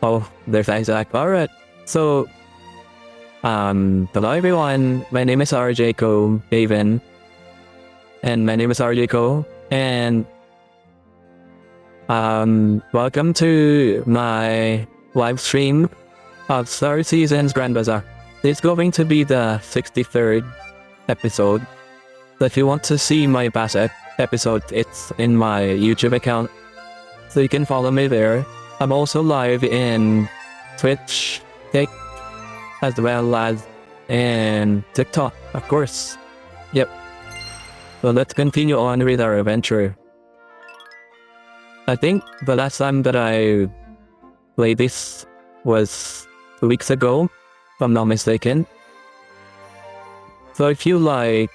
Oh, there's Isaac. Alright. So, hello everyone. My name is rjcohaven. And my name is rjco. And, welcome to my live stream of Star Season's Grand Bazaar. It's going to be the 63rd episode. So if you want to see my past episode, it's in my YouTube account. So you can follow me there. I'm also live in Twitch, as well as in TikTok, of course. Yep. So let's continue on with our adventure. I think the last time that I played this was 2 weeks ago, if I'm not mistaken. So if you like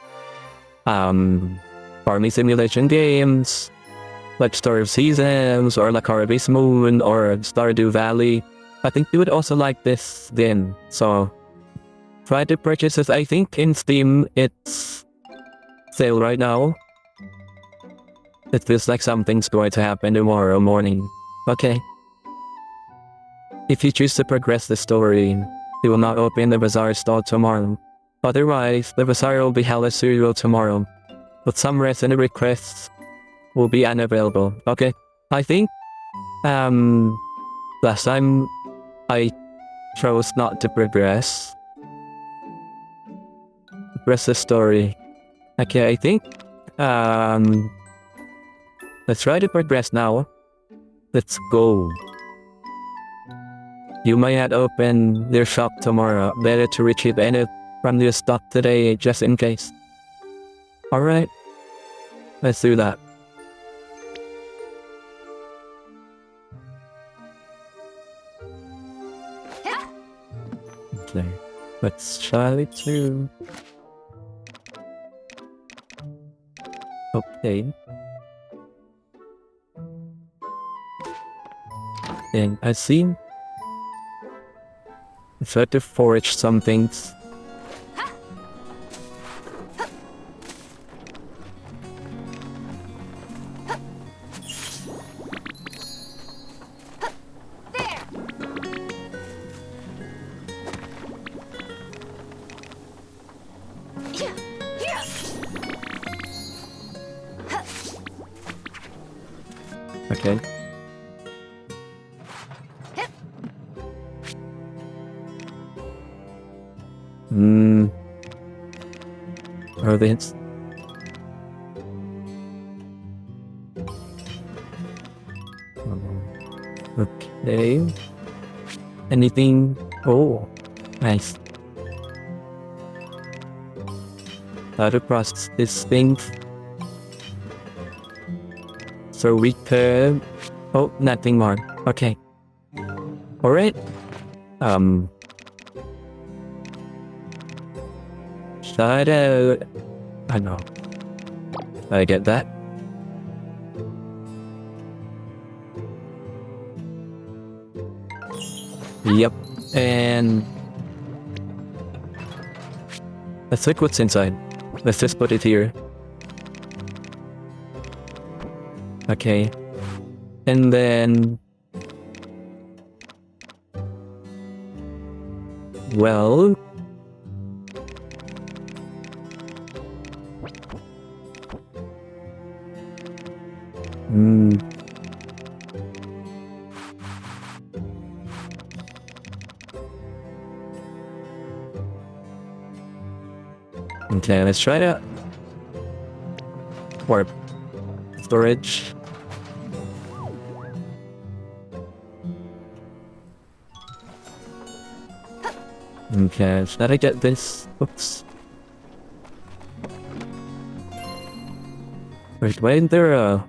farming simulation games, like Story of Seasons, or like Harvest Moon, or Stardew Valley, I think you would also like this game. So try to purchase it. I think in Steam it's sale right now. It feels like something's going to happen tomorrow morning. Okay. If you choose to progress the story, you will not open the Bazaar stall tomorrow. Otherwise, the Bazaar will be held as usual tomorrow, but some recent requests will be unavailable. Okay. I think last time I chose not to progress the story. Okay, I think let's try to progress now. Let's go. You might have open their shop tomorrow. Better to retrieve any from your stock today just in case. Alright. Let's do that. Okay. Let's try it too. Okay. And I see. Try to forage some things. Okay. Are these? Okay. Anything? Oh, nice. How to process these things. So we could... Oh, nothing more. Okay. Alright. Shout out... I know. I get that. Yep. And... let's look what's inside. Let's just put it here. Okay. And then... well... Okay, let's try that. Warp. Storage. Okay, should I get this? Oops. Wait, why isn't there a...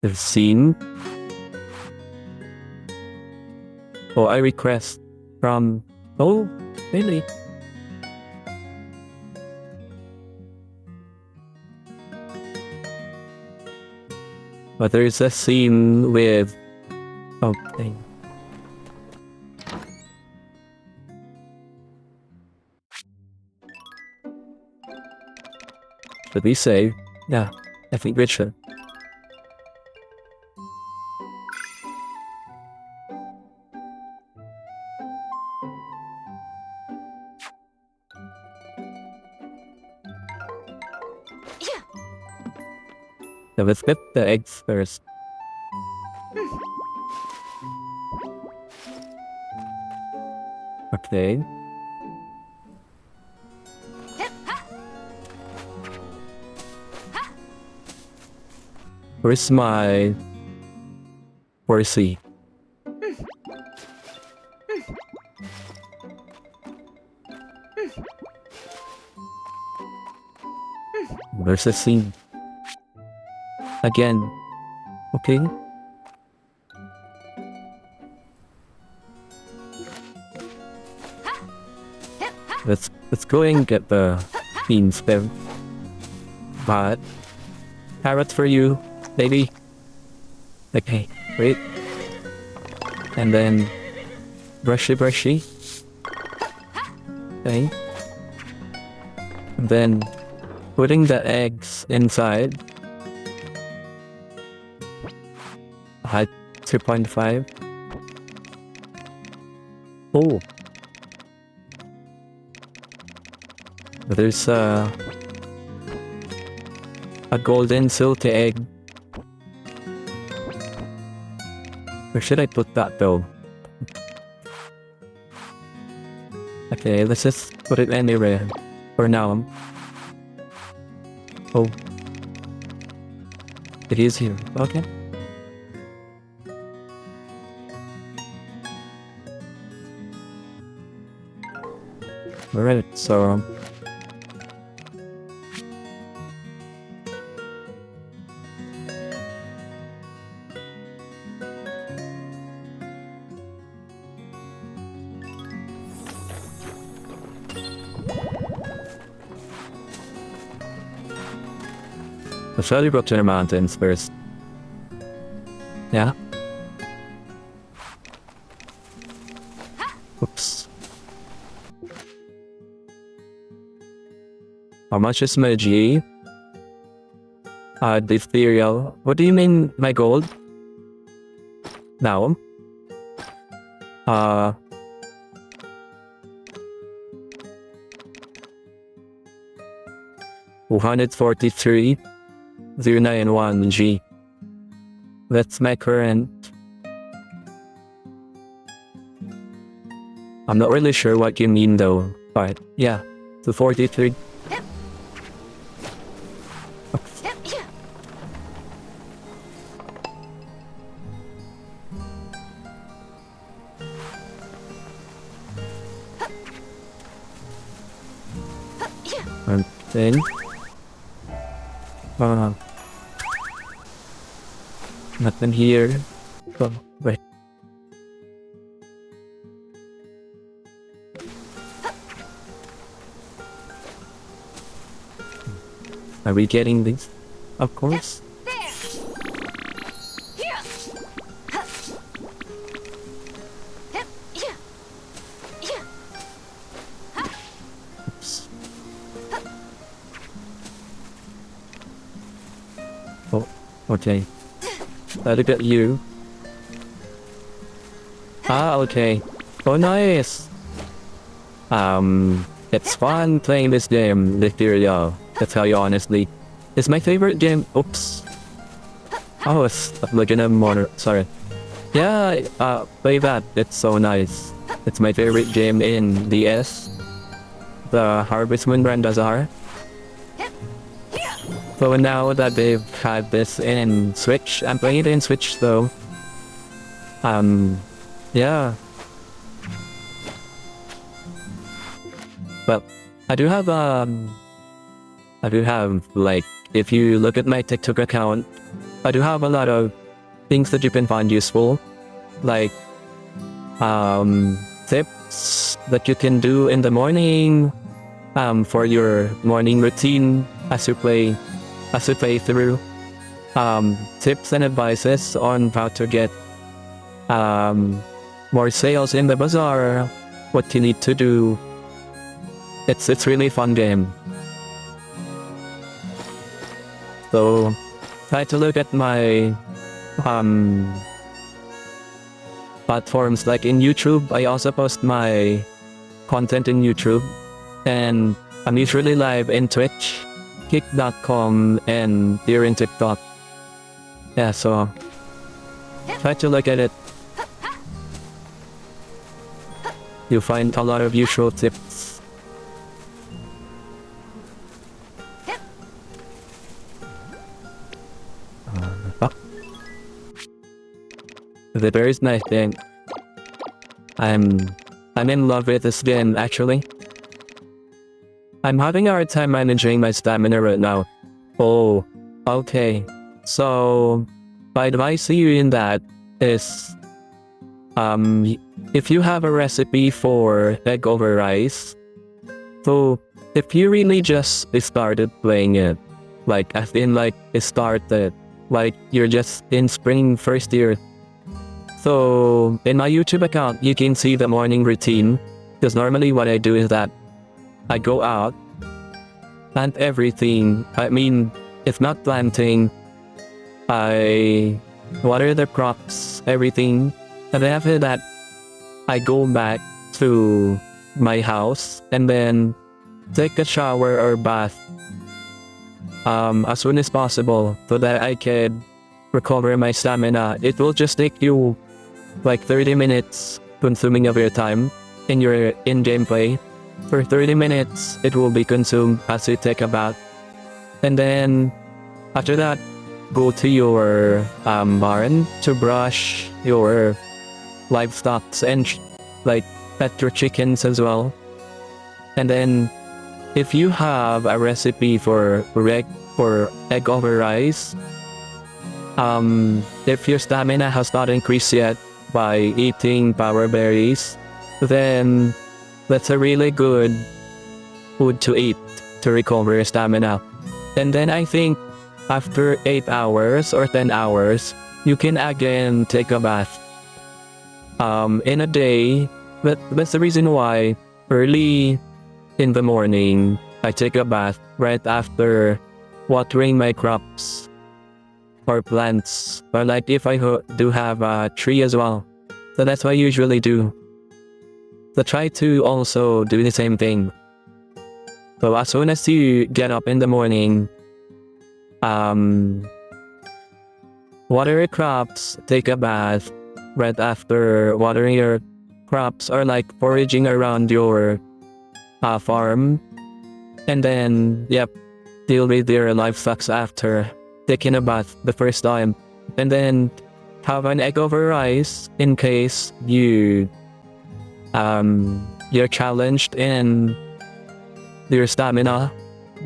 the scene? Oh, I request from... oh, really? But there's a scene with... okay. Should we save? Yeah, I think we should. So let's get the eggs first. Okay. Where's my horsey? There's a scene. Again. Okay. Let's go and get the beans there. But carrots for you, baby. Okay, wait. And then brushy. Okay. And then putting the eggs inside. Height 2.5. Oh. There's a golden silky egg. Where should I put that though? Okay, let's just put it anywhere for now. Oh. It is here. Okay. Alright, so let's try to go to the mountains first. Yeah. Oops. How much is my G? The ethereal. What do you mean my gold? Now. 243,091 G. That's my current. I'm not really sure what you mean though, but yeah, 243. Then nothing here. Oh, wait. Are we getting this? Of course. Oops. Oh, okay. Look at you. Ah, okay. Oh, nice. It's fun playing this game, Ethereal. To tell you honestly, it's my favorite game. Oops. Oh, it's like in a motor. Sorry. Yeah, play that. It's so nice. It's my favorite game in DS. The Harvest Moon Grand Bazaar. So now that they've had this in Switch, I'm playing it in Switch though. Yeah. Well, I do have like, if you look at my TikTok account, I do have a lot of things that you can find useful, like tips that you can do in the morning, for your morning routine as you play through, tips and advices on how to get more sales in the bazaar, what you need to do. It's really fun game. So try to look at my platforms, like in YouTube. I also post my content in YouTube, and I'm usually live in Twitch, kick.com, and here in TikTok. Yeah, so try to look at it. You'll find a lot of useful tips. The very nice thing. I'm in love with this game, actually. I'm having a hard time managing my stamina right now. Oh, okay. So, my advice to you in that is, if you have a recipe for egg over rice, so if you really just started playing it, like as in like it started, like you're just in spring first year. So in my YouTube account, you can see the morning routine, because normally what I do is that I go out, plant everything. I mean, if not planting, I water the crops, everything. And then after that, I go back to my house and then take a shower or bath as soon as possible so that I can recover my stamina. It will just take you like 30 minutes consuming of your time in your in-game play. For 30 minutes, it will be consumed as you take a bath. And then after that, go to your barn to brush your livestock and like pet your chickens as well. And then if you have a recipe for egg over rice, if your stamina has not increased yet by eating power berries, then that's a really good food to eat to recover your stamina. And then I think after 8 hours or 10 hours, you can again take a bath. In a day, that's the reason why early in the morning, I take a bath right after watering my crops or plants, or like if I do have a tree as well. So that's what I usually do. So try to also do the same thing. So as soon as you get up in the morning, water your crops, take a bath right after watering your crops, or like foraging around your farm, and then deal with your livestock after taking a bath the first time, and then have an egg over rice in case you're challenged in your stamina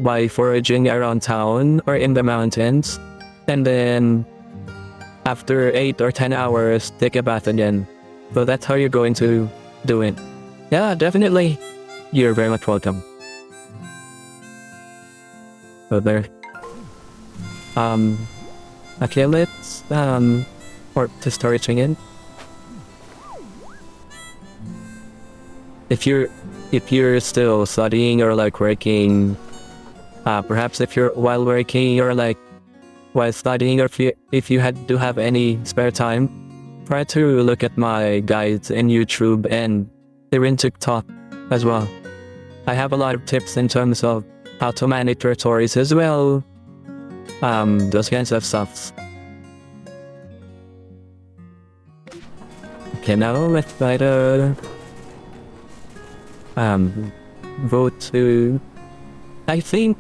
by foraging around town or in the mountains. And then after 8 or 10 hours, take a bath again. So that's how you're going to do it. Yeah, definitely. You're very much welcome. So there. Okay, let's or to start checking. If you're still studying or like working, perhaps if you're while working or like while studying, or if you do have any spare time, try to look at my guides in YouTube and they're in TikTok as well. I have a lot of tips in terms of how to manage territories as well. Those kinds of stuff. Okay, now let's try to vote to, I think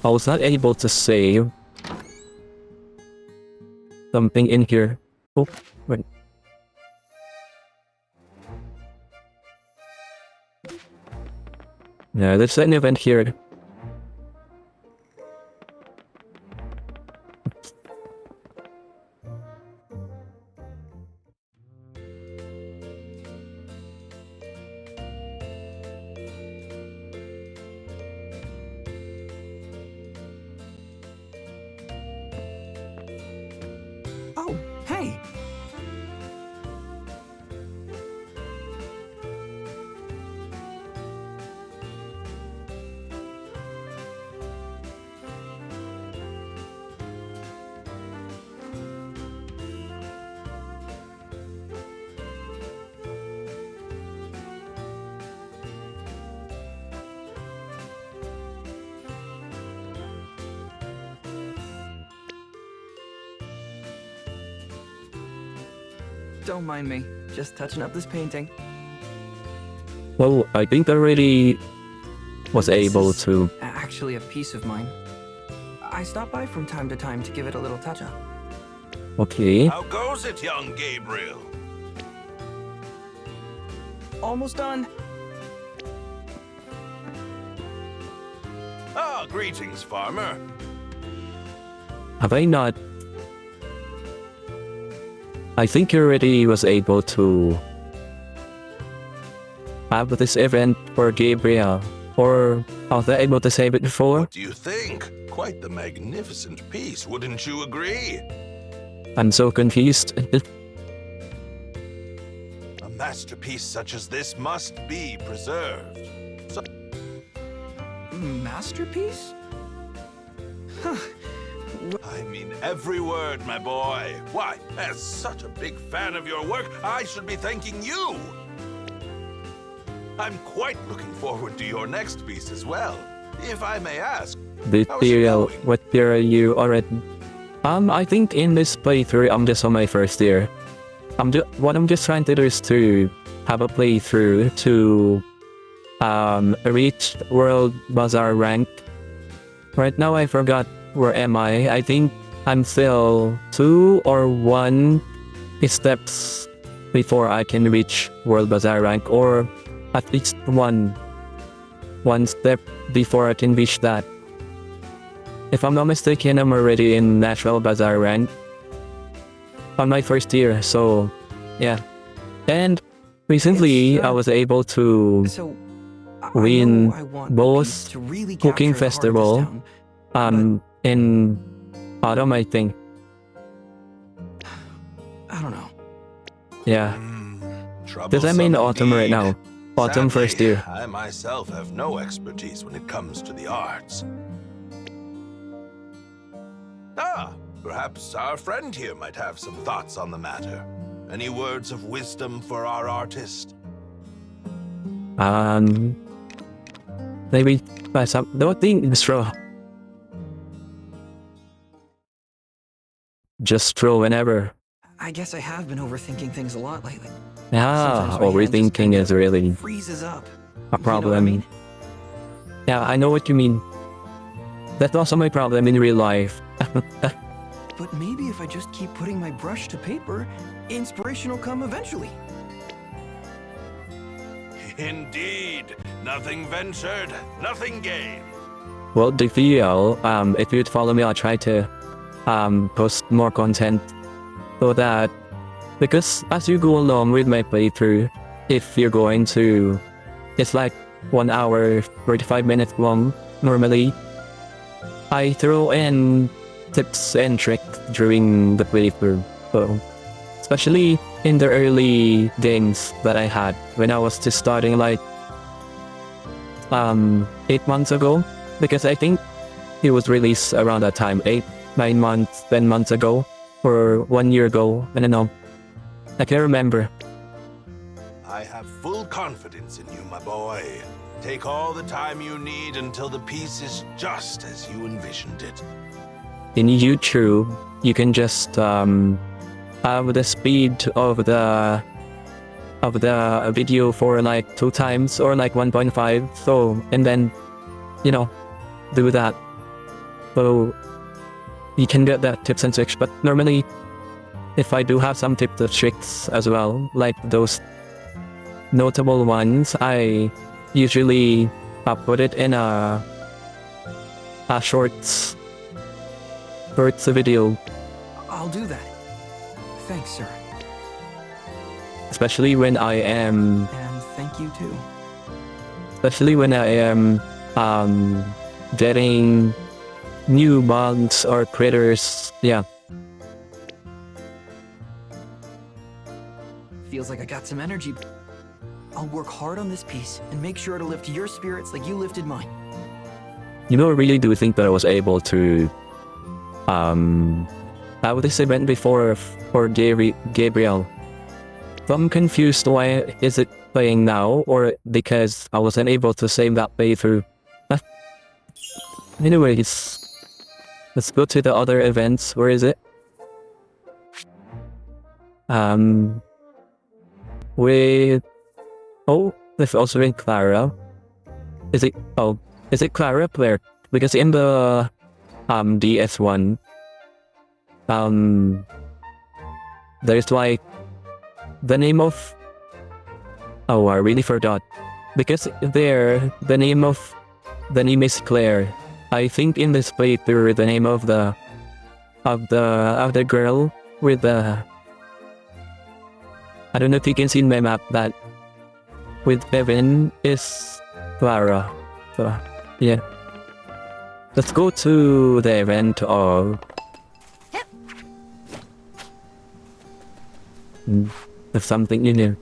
I was not able to save something in here. Oh, wait. Yeah, there's an event here. Oh, hey! Don't mind me. Just touching up this painting. Well, I think I already was This able is to. actually a piece of mine. I stop by from time to time to give it a little touch-up. Okay. How goes it, young Gabriel? Almost done. Ah, greetings, farmer. Have I not? I think you already was able to have this event for Gabriel. Or was I able to save it before? What do you think? Quite the magnificent piece, wouldn't you agree? I'm so confused. A masterpiece such as this must be preserved. Masterpiece? I mean every word, my boy. Why, as such a big fan of your work, I should be thanking you. I'm quite looking forward to your next piece as well. If I may ask, how's it going? What year are you already? I think in this playthrough, I'm just on my first year. What I'm just trying to do is to have a playthrough to reach World Bazaar rank. Right now, I forgot where am I. I think I'm still 2 or 1 steps before I can reach World Bazaar rank, or at least one step before I can reach that. If I'm not mistaken, I'm already in Natural Bazaar rank on my first year, so yeah. And recently, I was able to So, I win know I want the both piece to really cooking capture the heart of this festival town. in autumn, I think. I don't know. Yeah, Troublesome because I'm in autumn right indeed. now. Autumn Sadly, first year. I myself have no expertise when it comes to the arts. Ah, perhaps our friend here might have some thoughts on the matter. Any words of wisdom for our artist? Maybe by some. Don't think straw. Just throw whenever. I guess I have been overthinking things a lot lately. Yeah, Sometimes my hand just overthinking kinda is really freezes up. a You know what problem. I mean? Yeah, I know what you mean. That's also my problem in real life. But maybe if I just keep putting my brush to paper, inspiration will come eventually. Indeed. Nothing ventured, nothing gained. Well, the video, if you'd follow me, I'll try to post more content so that, because as you go along with my playthrough, if you're going to, it's like 1 hour 45 minutes long normally. I throw in tips and tricks during the playthrough, so especially in the early games that I had when I was just starting, like 8 months ago, because I think it was released around that time, 8-9 months, 10 months ago, or 1 year ago. I don't know, I can't remember. I have full confidence in you, my boy. Take all the time you need until the piece is just as you envisioned it. In YouTube, you can just have the speed of the video for like 2 times or like 1.5, so, and then, you know, do that. So you can get that tips and tricks. But normally, if I do have some tips and tricks as well, like those notable ones, I usually put it in a shorts video, I'll do that. Thanks, sir. especially when I am And thank you too. getting new bugs or critters. Yeah, Feels like I got some energy. I'll work hard on this piece and make sure to lift your spirits like you lifted mine. you know, I really do think that I was able to have this event before for Gabriel. So I'm confused, why is it playing now, or because I wasn't able to save that playthrough. Anyways, let's go to the other events. Where is it? with... Oh, there's also in Clara. Is it Clara player? Because in the DS1, there's like the name of... Oh, I really forgot. Because there, the name is Claire. I think in this playthrough, the name of the girl with the... I don't know if you can see in my map that with Evan is Clara. So, yeah. Let's go to the event of... There's something new.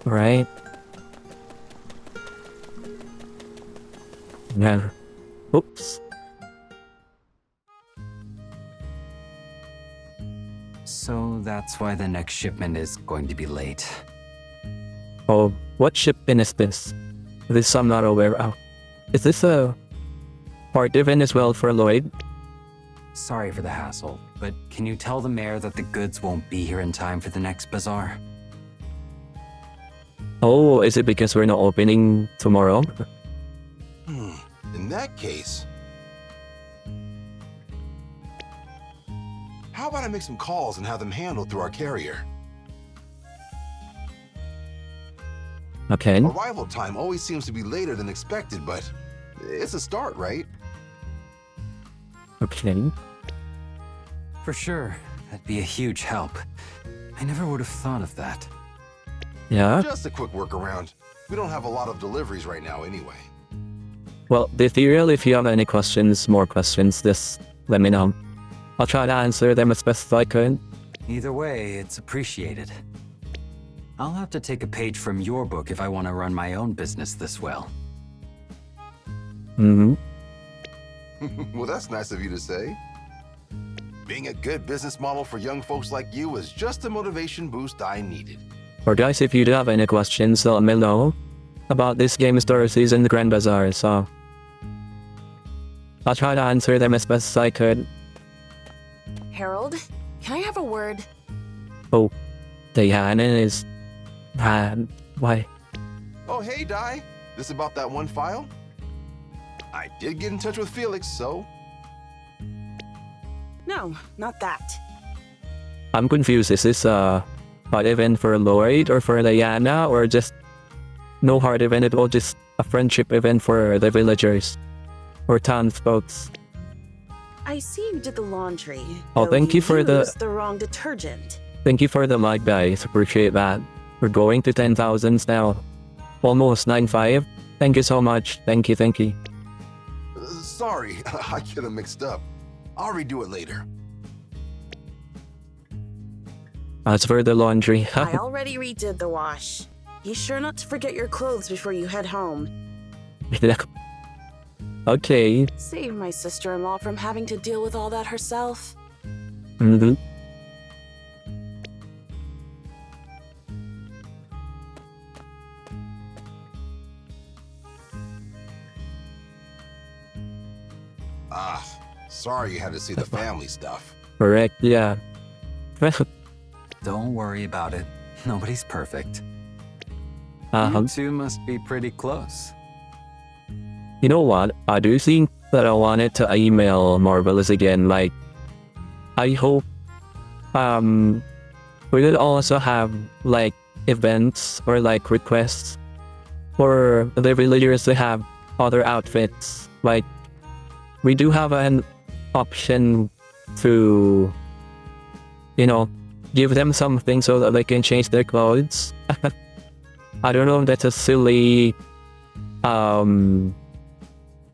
Right. Yeah. Oops. So that's why the next shipment is going to be late. Oh, what shipment is this? This I'm not aware of. Is this a part event as well for Lloyd? Sorry for the hassle, but can you tell the mayor that the goods won't be here in time for the next bazaar? Oh, is it because we're not opening tomorrow? In that case, how about I make some calls and have them handled through our carrier? Okay. Arrival time always seems to be later than expected, but it's a start, right? Okay. For sure. That'd be a huge help. I never would have thought of that. Yeah. Just a quick workaround. We don't have a lot of deliveries right now anyway. Well, the Ethereal, if you have any questions, more questions, just let me know. I'll try to answer them as best as I can. Either way, it's appreciated. I'll have to take a page from your book if I want to run my own business this well. Mm-hmm. Well, that's nice of you to say. Being a good business model for young folks like you was just the motivation boost I needed. Or guys, if you do have any questions, let me know about this game story season, the Grand Bazaar, so... I'll try to answer them as best as I could. Harold, can I have a word? Oh, Diana is... why? Oh, hey, Di. This about that one file? I did get in touch with Felix, so... No, not that. I'm confused. Is this a hard event for Lloyd or for Diana, or just no hard event at all, just a friendship event for the villagers or townsfolks? I see you did the laundry. Oh, though thank you for the... used the wrong detergent. Thank you for the like, guys. Appreciate that. We're going to 10,000s now. Almost 9.5. Thank you so much. Thank you, thank you. Sorry, I get them mixed up. I'll redo it later. As for the laundry... I already redid the wash. Be sure not to forget your clothes before you head home. Okay. Save my sister-in-law from having to deal with all that herself. Mm-hmm. Sorry you had to see the family stuff. Correct, yeah. Don't worry about it. Nobody's perfect. Uh-huh. You two must be pretty close. You know what? I do think that I wanted to email Marvelous again. Like, I hope we could also have like events or like requests for the villagers to have other outfits. Like, we do have an option to, you know, give them something so that they can change their clothes. I don't know if that's a silly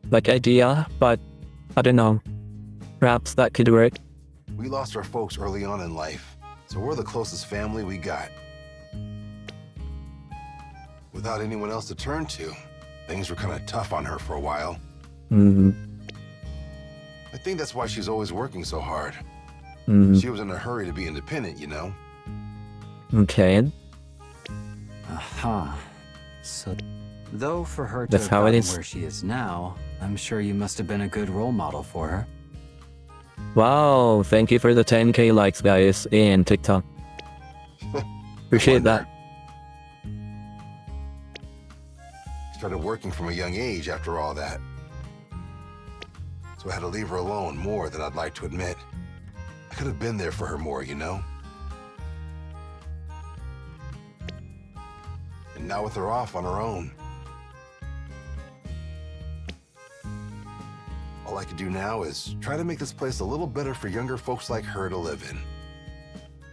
like idea, but I don't know. Perhaps that could work. We lost our folks early on in life, so we're the closest family we got. Without anyone else to turn to, things were kind of tough on her for a while. Mm-hmm. I think that's why she's always working so hard. Mm-hmm. She was in a hurry to be independent, you know? Okay. Aha. So, though for her to That's have how it gotten is. where she is now, I'm sure you must have been a good role model for her. Wow, thank you for the 10k likes, guys, in TikTok. Appreciate that. Started working from a young age after all that. So I had to leave her alone more than I'd like to admit. I could have been there for her more, you know? And now with her off on her own, all I could do now is try to make this place a little better for younger folks like her to live in.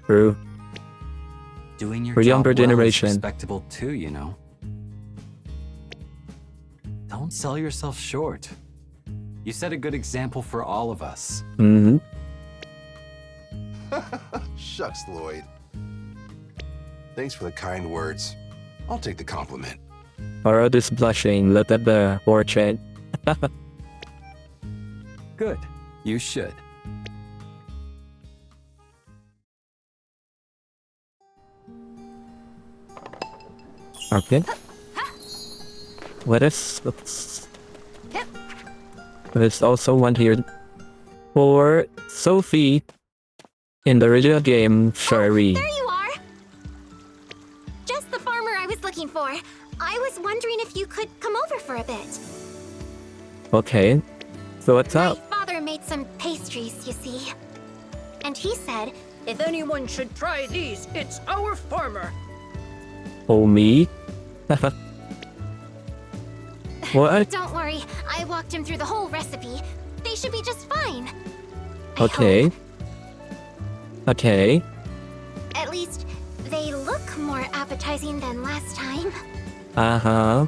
True. Doing your For job younger well generation. is respectable too, you know. Don't sell yourself short. You set a good example for all of us. Mm-hmm. Shucks, Lloyd. Thanks for the kind words. I'll take the compliment. Farad is blushing. Look at the portrait. Good. You should. Okay. There's also one here for Sophie in the original game, Sherry. There you are! Just the farmer I was looking for. I was wondering if you could come over for a bit. Okay. So what's My up? father made some pastries, you see. And he said, If anyone should try these, it's our farmer. Oh, me? What? don't worry, I walked him through the whole recipe. They should be just fine. I Okay. hope. Okay. At least, they look more appetizing than last time. Uh-huh.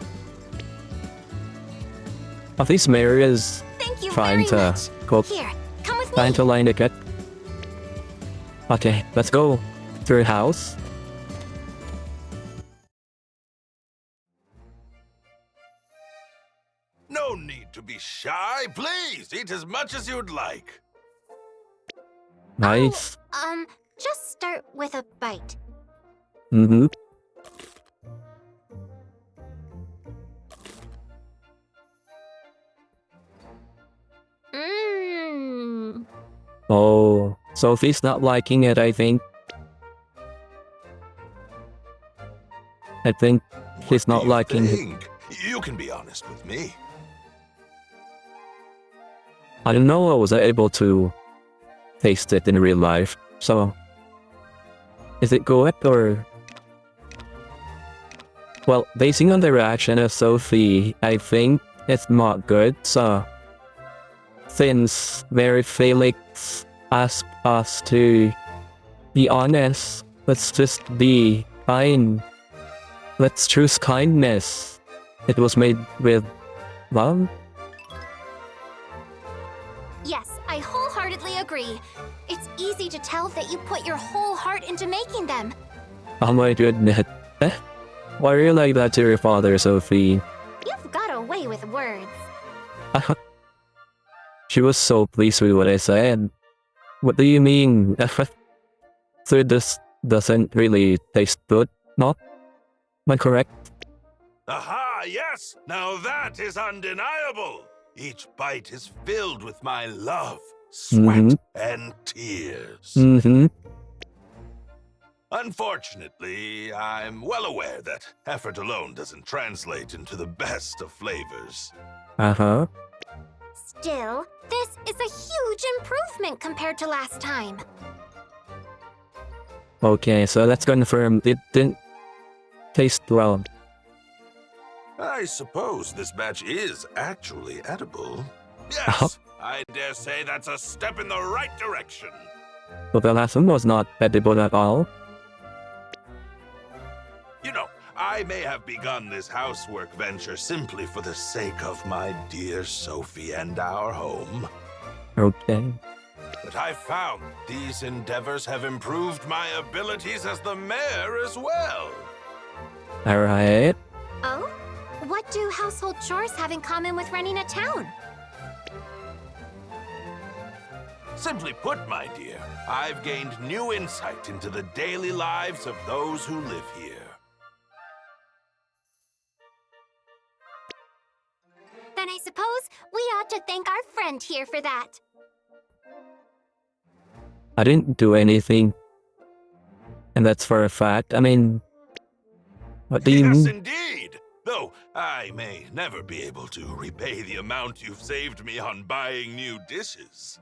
At least Mayor is Thank you trying very to much. cook, Here, come with trying me. to line it. Okay, let's go to her house. No need to be shy. Please, eat as much as you'd like. Nice. Just start with a bite. Mm-hmm. Mmm. Oh, Sophie's not liking it, I think. I think she's What not do you liking it. think? You can be honest with me. I don't know I was able to taste it in real life, so... Is it good or... Well, basing on the reaction of Sophie, I think it's not good, so... Since Mayor Felix asked us to be honest, let's just be kind. Let's choose kindness. It was made with love? Yes, I wholeheartedly agree. It's easy to tell that you put your whole heart into making them. Oh my goodness. Why are you like that to your father, Sophie? You've got a way with words. She was so pleased with what I said. What do you mean? So this doesn't really taste good, not? Am I correct? Aha, yes! Now that is undeniable! Each bite is filled with my love, sweat, and tears. Mm-hmm. Unfortunately, I'm well aware that effort alone doesn't translate into the best of flavors. Uh-huh. Still, this is a huge improvement compared to last time. Okay, so let's confirm it didn't taste well. I suppose this batch is actually edible. Uh-huh. Yes, I dare say that's a step in the right direction. So the last one was not edible at all. You know, I may have begun this housework venture simply for the sake of my dear Sophie and our home. Okay. But I found these endeavors have improved my abilities as the mayor as well. Alright. Oh? What do household chores have in common with running a town? Simply put, my dear, I've gained new insight into the daily lives of those who live here. Then I suppose we ought to thank our friend here for that. I didn't do anything. And that's for a fact. I mean, what do you Yes, mean? indeed. Though I may never be able to repay the amount you've saved me on buying new dishes.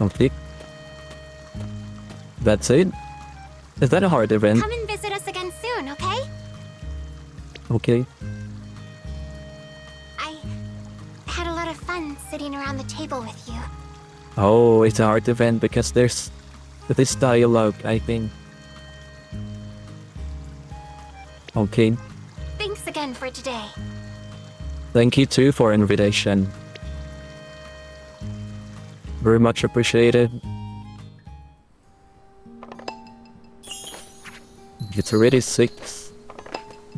Okay. That's it? Is that a hard event? Come and visit us again soon, okay? Okay. I had a lot of fun sitting around the table with you. Oh, it's a hard event because there's this dialogue, I think. Okay. Thanks again for today. Thank you too for invitation. Very much appreciated. It's already 6.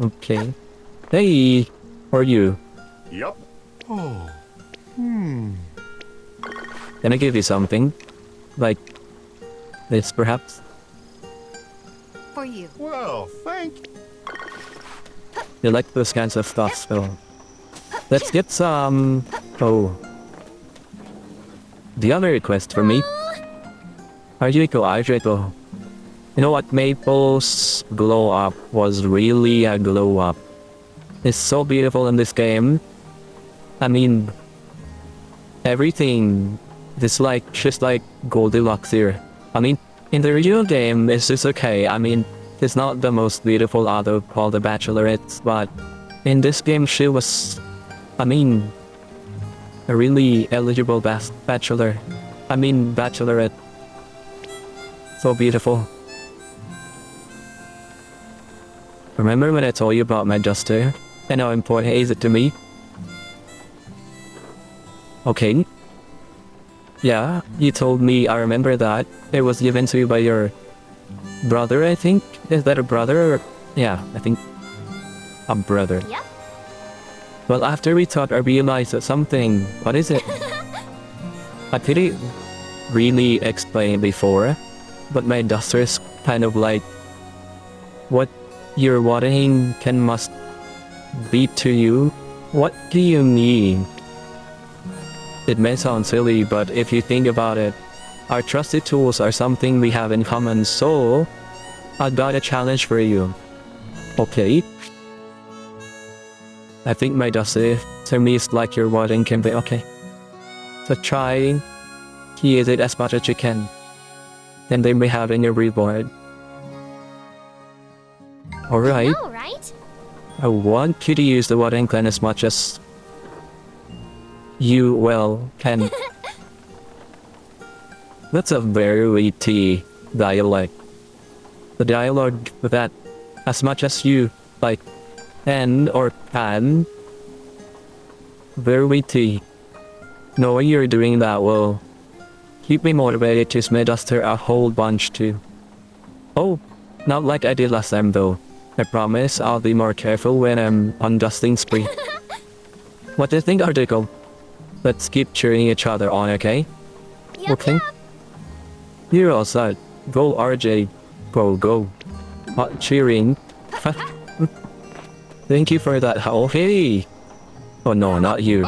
Okay. Hey, how are you? Yup. Can I give you something? Like this, perhaps? For you. Well, thank you. You like those kinds of stuff, so... Let's get some... Oh. The other request for me. rjcohaven. You know what? Maple's glow up was really a glow up. It's so beautiful in this game. I mean... Everything is like, just like Goldilocks here. I mean, in the original game, it's just okay. I mean, it's not the most beautiful out of all the bachelorettes, but in this game, she was, I mean, a really eligible bachelor. I mean, bachelorette. So beautiful. Remember when I told you about my duster? And how important is it to me? Okay. Yeah, you told me, I remember that. It was given to you by your brother, I think? Is that a brother? Or... Yeah, I think a brother. Yep. Well, after we talked, I realized that something... What is it? I couldn't really explain before, but my duster is kind of like what your watering can must be to you. What do you mean? It may sound silly, but if you think about it, our trusted tools are something we have in common, so I got a challenge for you. Okay? I think my duster to me is like your watering can be okay. So try to use it as much as you can. Then they may have in your reward. Alright. All right. I want you to use the watering can as much as you, well, can. That's a very witty dialect. The dialogue with that, as much as you, like, and or can. Very witty. Knowing you're doing that will keep me motivated to use my duster a whole bunch too. Oh, not like I did last time though. I promise I'll be more careful when I'm on dusting spree. What do you think, Article? Let's keep cheering each other on, okay? Yep, Okay. yep. You're all set. Go, RJ. Go, go. Hot cheering. Thank you for that. Oh, hey. Oh no, not you.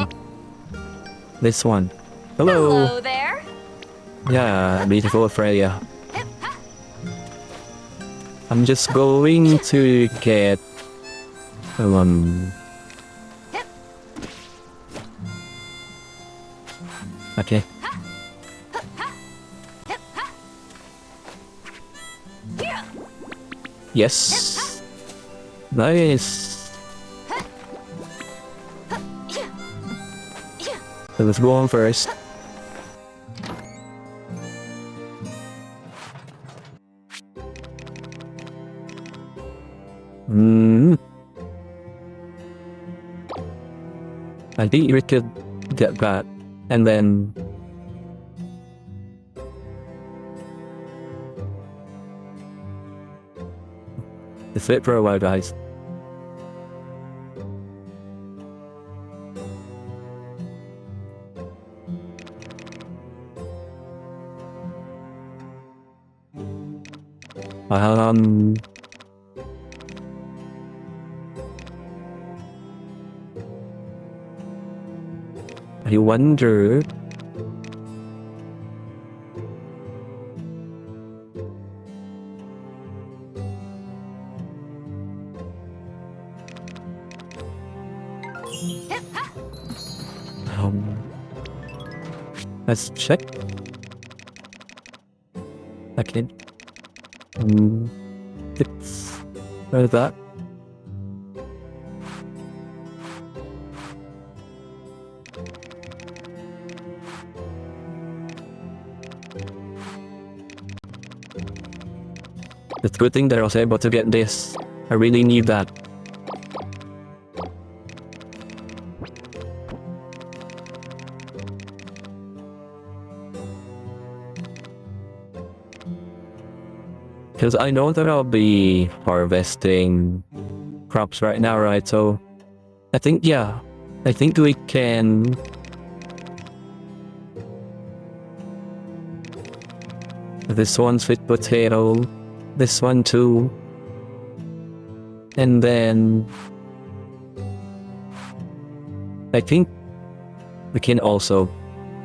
This one. Hello. Hello there. Yeah, beautiful Freya. I'm just going to get... Okay. Yes. Nice. So let's go on first. I think we could get that, and then it's it for a while, guys. Um, I wonder. Let's check. Okay. It's that. It's a good thing that I was able to get this. I really need that. Because I know that I'll be harvesting crops right now, right? So I think, yeah, I think we can... This one's sweet potato, this one too. And then I think we can also...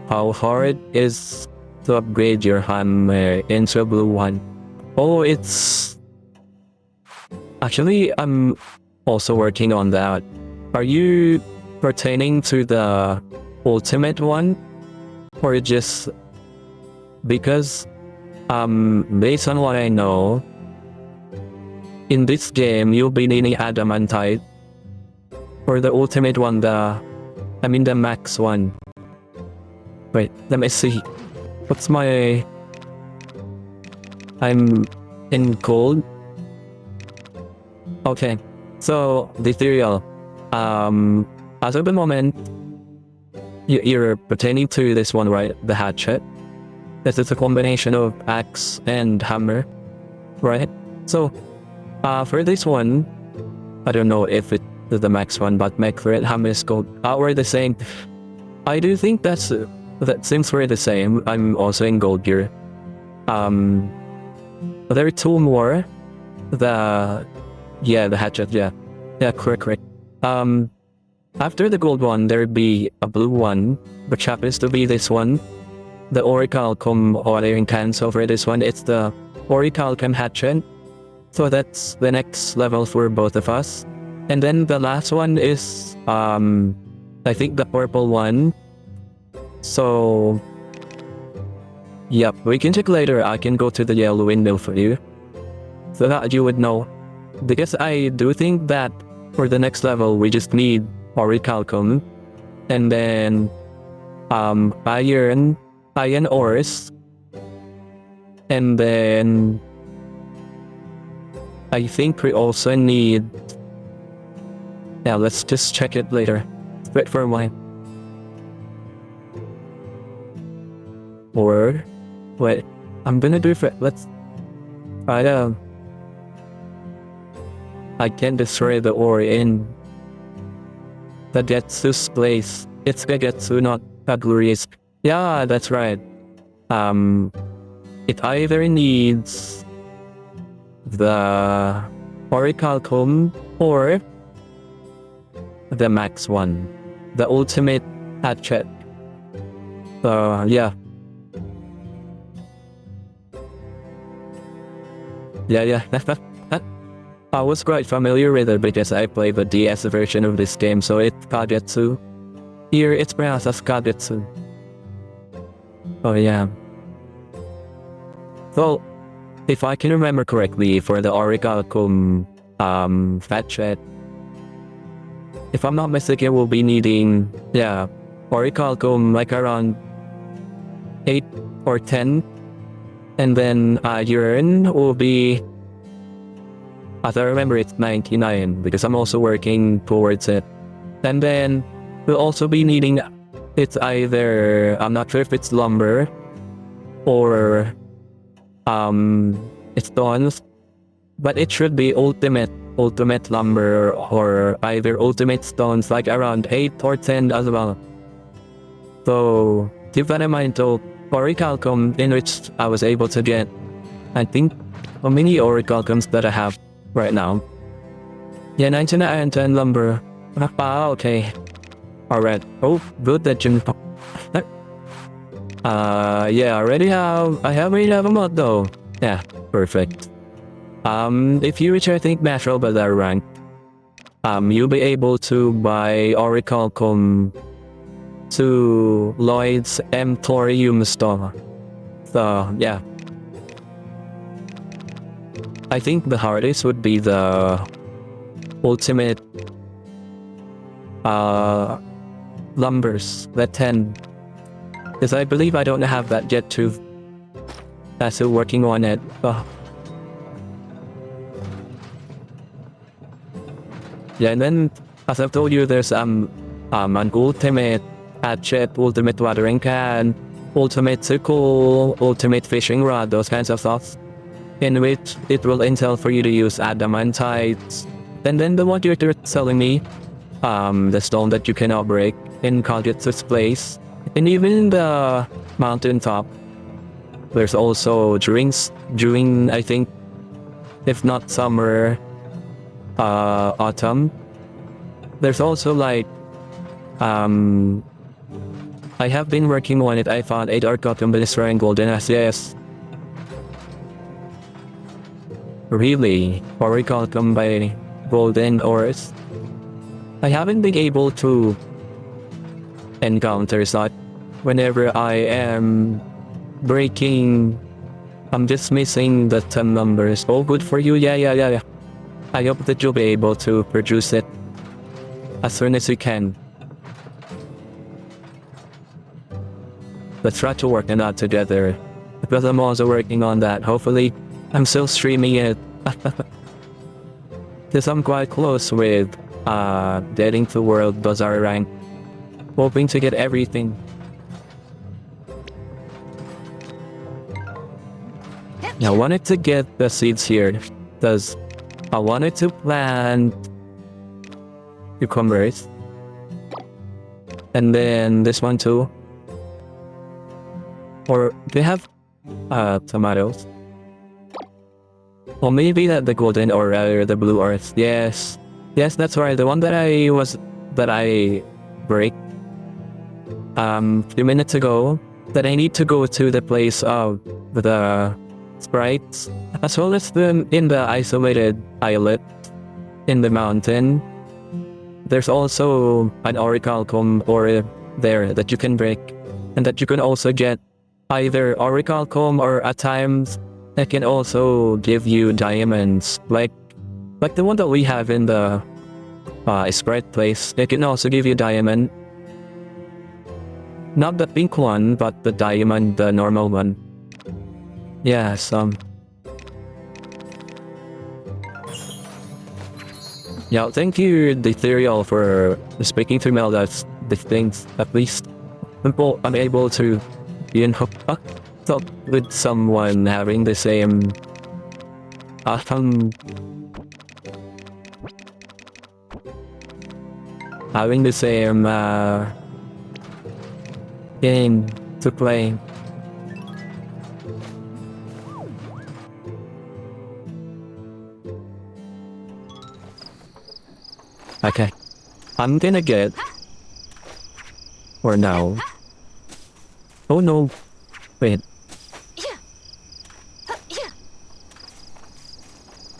How hard is to upgrade your hammer into a blue one? Oh, it's... Actually, I'm also working on that. Are you pertaining to the ultimate one? Or just... Because, based on what I know, in this game, you'll be needing adamantite. For the ultimate one, the max one. Wait, let me see. What's my... I'm in gold. Okay, so the ethereal. As of the moment, you're pertaining to this one, right? The hatchet. This is a combination of axe and hammer, right? So, for this one, I don't know if it's the max one, but Mecret, hammer, is gold. We're the same. I do think that since we're the same, I'm also in gold here. There are two more. The hatchet, yeah, correct. After the gold one, there'd be a blue one, which happens to be this one, the orichalcum ordering can. So for this one, it's the orichalcum hatchet. So that's the next level for both of us. And then the last one is, I think the purple one. So, yep, we can check later. I can go to the yellow window for you, so that you would know. Because I do think that for the next level, we just need orichalcum, and then iron ores, and then I think we also need... Yeah, let's just check it later. Wait for a while. Or, wait, I'm gonna do it. Let's try to... I can destroy the ore in the Getsu's place. It's Gegetsu, not Kaguri's. Yeah, that's right. It either needs the orichalcum or the max one, the ultimate hatchet. So yeah. Yeah. I was quite familiar with it because I played the DS version of this game, so it's Kagetsu. Here it's pronounced as Kagetsu. Oh yeah. So, if I can remember correctly, for the orichalcum hatchet, if I'm not mistaken, we'll be needing, orichalcum like around 8 or 10. And then iron will be, as I remember, it's 99 because I'm also working towards it. And then we'll also be needing, it's either, I'm not sure if it's lumber or it's stones, but it should be ultimate lumber or either ultimate stones, like around 8 or 10 as well. So keep that in mind. So orichalcum, in which I was able to get, I think, how many orichalcums that I have right now? Yeah, 99 and 10 lumber. Okay. Alright. Oh, good that you... yeah, I already have a mod though. Yeah, perfect. If you reach, I think, Natural Bazaar rank, you'll be able to buy Oracle Come to Lloyd's Emporium store. So, yeah. I think the hardest would be the ultimate lumbers, the 10. Because I believe I don't have that yet too. I'm still working on it. Yeah, and then, as I've told you, there's an ultimate hatchet, ultimate watering can, ultimate sickle, ultimate fishing rod, those kinds of stuff, in which it will entail for you to use adamantites. And then the one you're selling me, the stone that you cannot break in Kagitsu's place, and even in the mountaintop, there's also during I think, if not summer, autumn, there's also like, I have been working on it. I found 8 Arcotum destroying golden yes. Really? Orichalcum by golden ores? I haven't been able to encounter that whenever I am breaking. I'm just missing the 10 numbers. Oh, good for you. Yeah. I hope that you'll be able to produce it as soon as you can. Let's try to work on that together, because I'm also working on that. Hopefully, I'm still streaming it. Because I'm quite close with getting to World Bazaar rank. Hoping to get everything. I wanted to get the seeds here, because I wanted to plant cucumbers. And then this one too. Or they have tomatoes. Or maybe that the golden or rather the blue earth. Yes, that's right. The one that I break few minutes ago. That I need to go to the place of the sprites, as well as in the isolated islet in the mountain. There's also an orichalcum ore there that you can break, and that you can also get either orichalcum, or at times it can also give you diamonds, like the one that we have in the sprite place. It can also give you diamond, not the pink one, but the diamond, the normal one. Yes. Yeah, thank you, the Ethereal, for speaking to me all those things. At least I'm able to talk with someone having the same game to play. Okay, I'm gonna get, or no. Oh no, wait.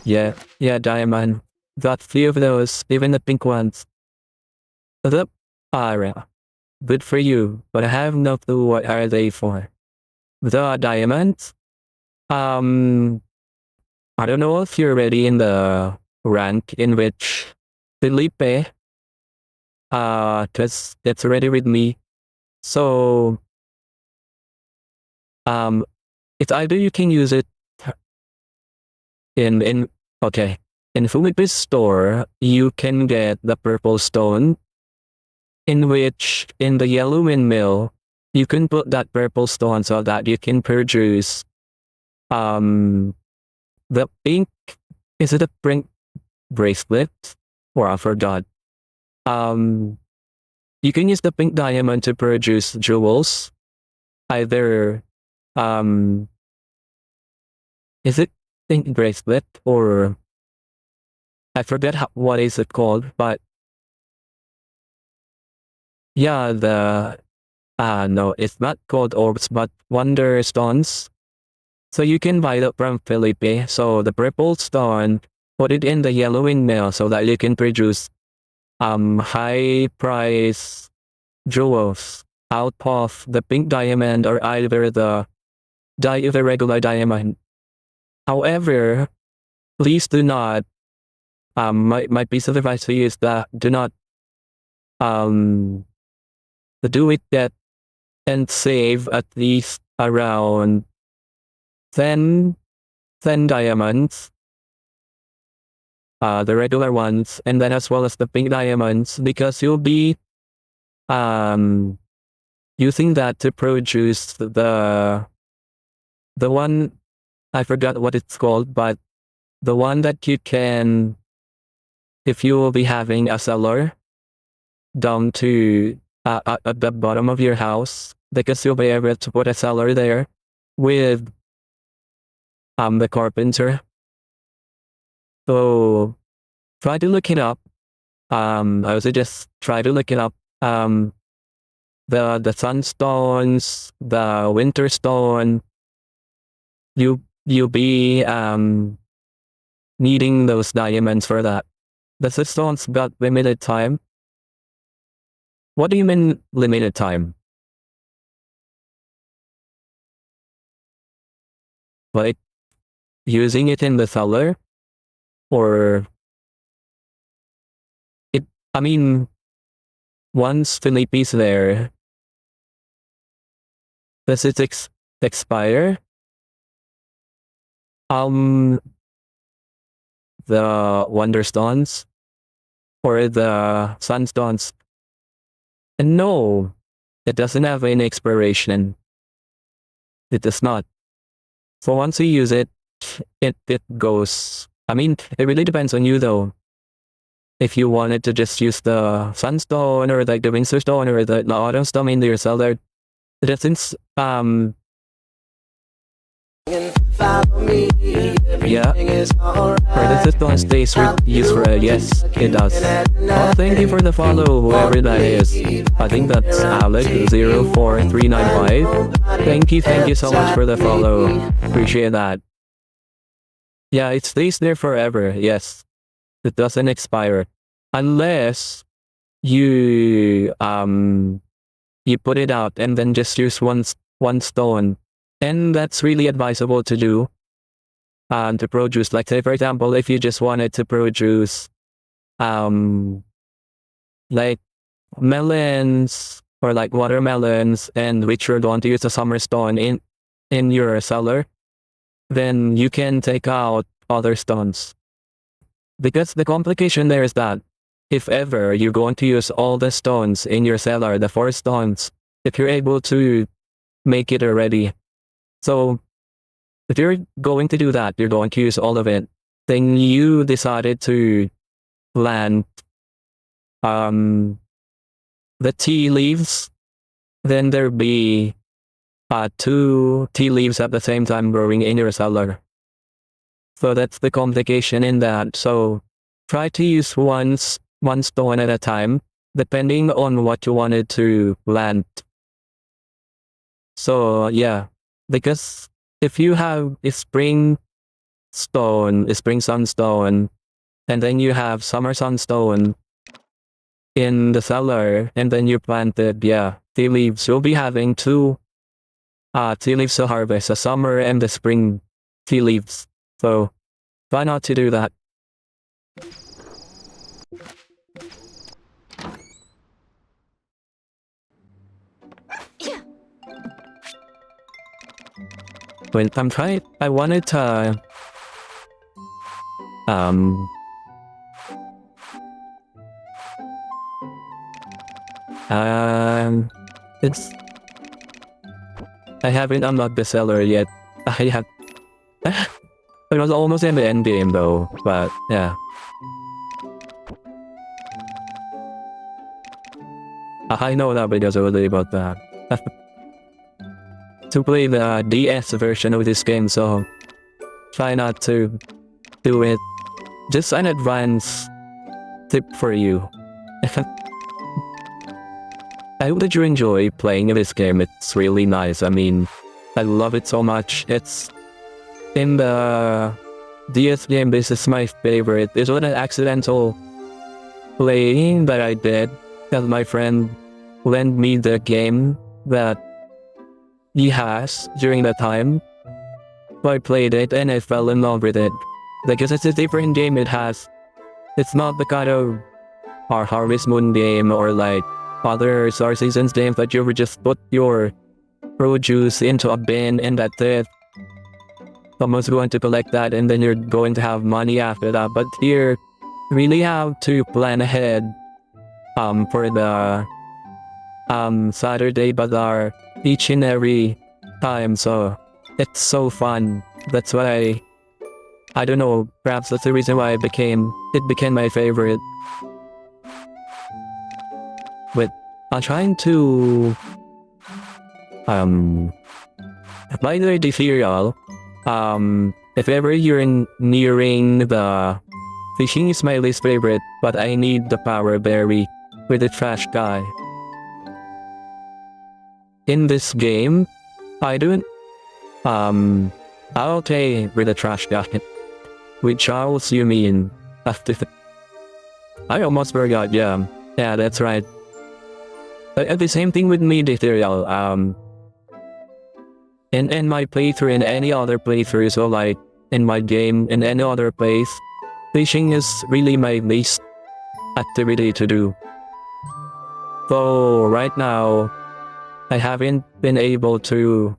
Yeah, diamond. Got 3 of those, even the pink ones. The good for you, but I have no clue what are they for. The diamonds? I don't know if you're already in the rank in which Felipe, cause it's already with me. So, it's either you can use it in Felipe's store, you can get the purple stone, in which, in the yellow windmill, you can put that purple stone so that you can produce, the pink, is it a pink bracelet? Or I forgot. You can use the pink diamond to produce jewels. Either, is it pink bracelet, or I forget what is it called, but yeah, no, it's not called orbs, but wonder stones. So you can buy it from Felipe. So the purple stone, put it in the yellow windmill so that you can produce high price jewels out of the pink diamond or either the regular diamond. However, please do not my piece of advice to you is that do not do it yet and save at least around 10 diamonds, the regular ones, and then as well as the pink diamonds, because you'll be using that to produce the one, I forgot what it's called, but the one that you can, if you will be having a cellar down to at the bottom of your house, because you'll be able to put a cellar there with the carpenter. So try to look it up. I would suggest try to look it up. The sunstones, the winter stone, you'll be needing those diamonds for that. The stones got limited time. What do you mean limited time? Like using it in the cellar? Or I mean, once Felipe's there, does it expire? The Wonderstones or the Sunstones? No, it doesn't have any expiration. It does not. So once you use it, it goes. I mean, it really depends on you though. If you wanted to just use the Sunstone or like the Winter Stone or the Autumn Stone in your cellar, it doesn't yeah, for the system stays used for yes, it does. Oh, thank you for the follow, whoever that is. I think that's Alex04395. Thank you so much for the follow. Appreciate that. Yeah, it stays there forever, yes. It doesn't expire. Unless you put it out and then just use one stone. And that's really advisable to do. To produce, like say for example, if you just wanted to produce like melons or like watermelons and which you're going to use a summer stone in your cellar, then you can take out other stones. Because the complication there is that if ever you're going to use all the stones in your cellar, the 4 stones, if you're able to make it already. So if you're going to do that, you're going to use all of it, then you decided to plant the tea leaves, then there'll be 2 tea leaves at the same time growing in your cellar. So that's the complication in that. So try to use one stone at a time, depending on what you wanted to plant. So yeah, because if you have a spring sunstone, and then you have summer sunstone in the cellar, and then you planted, tea leaves, you'll be having 2 tea leaves to harvest, the summer and the spring tea leaves. So try not to do that. When I'm trying, I wanted to it's I haven't unlocked the cellar yet. I have it was almost in the end game though, but yeah. I know that videos already about that. To play the DS version of this game, so try not to do it. Just an advance tip for you. I hope that you enjoy playing this game. It's really nice. I mean, I love it so much. It's in the DS game. This is my favorite. It was an accidental playing that I did because my friend lent me the game that he has during that time. So I played it and I fell in love with it because it's a different game. It's not the kind of Harvest Moon game or like other Star Seasons games that you would just put your produce into a bin and that's it. Someone's going to collect that and then you're going to have money after that. But here, you really have to plan ahead for the Saturday Bazaar each and every time. So it's so fun. That's why I don't know, perhaps that's the reason why it became my favorite. But I'm trying to by the way, the cereal, if ever you're nearing the fishing is my least favorite, but I need the power berry with the trash guy. In this game, I don't I'll play with the trash guy. With Charles, you mean? I almost forgot, yeah, that's right. The same thing with me, the cereal, in my playthrough, in any other playthrough, so like, in my game, in any other place, fishing is really my least activity to do. So, right now, I haven't been able to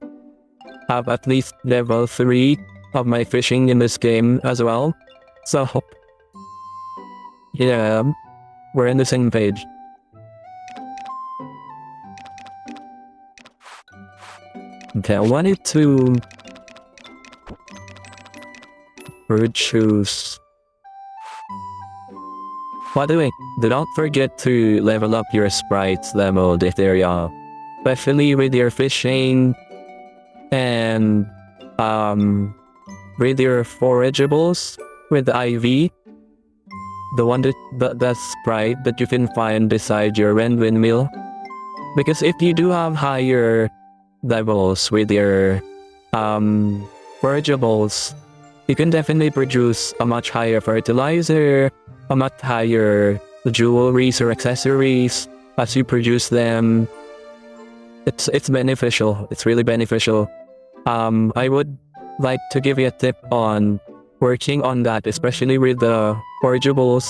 have at least level 3 of my fishing in this game as well. So, yeah, we're on the same page. Okay, I wanted to choose. By the way, do not forget to level up your sprites level this area, especially with your fishing and with your forageables with the IV, the one that sprite that you can find beside your windmill. Because if you do have higher levels with your forageables, you can definitely produce a much higher fertilizer, a much higher jewelries or accessories as you produce them. It's beneficial. It's really beneficial. I would like to give you a tip on working on that, especially with the forageables.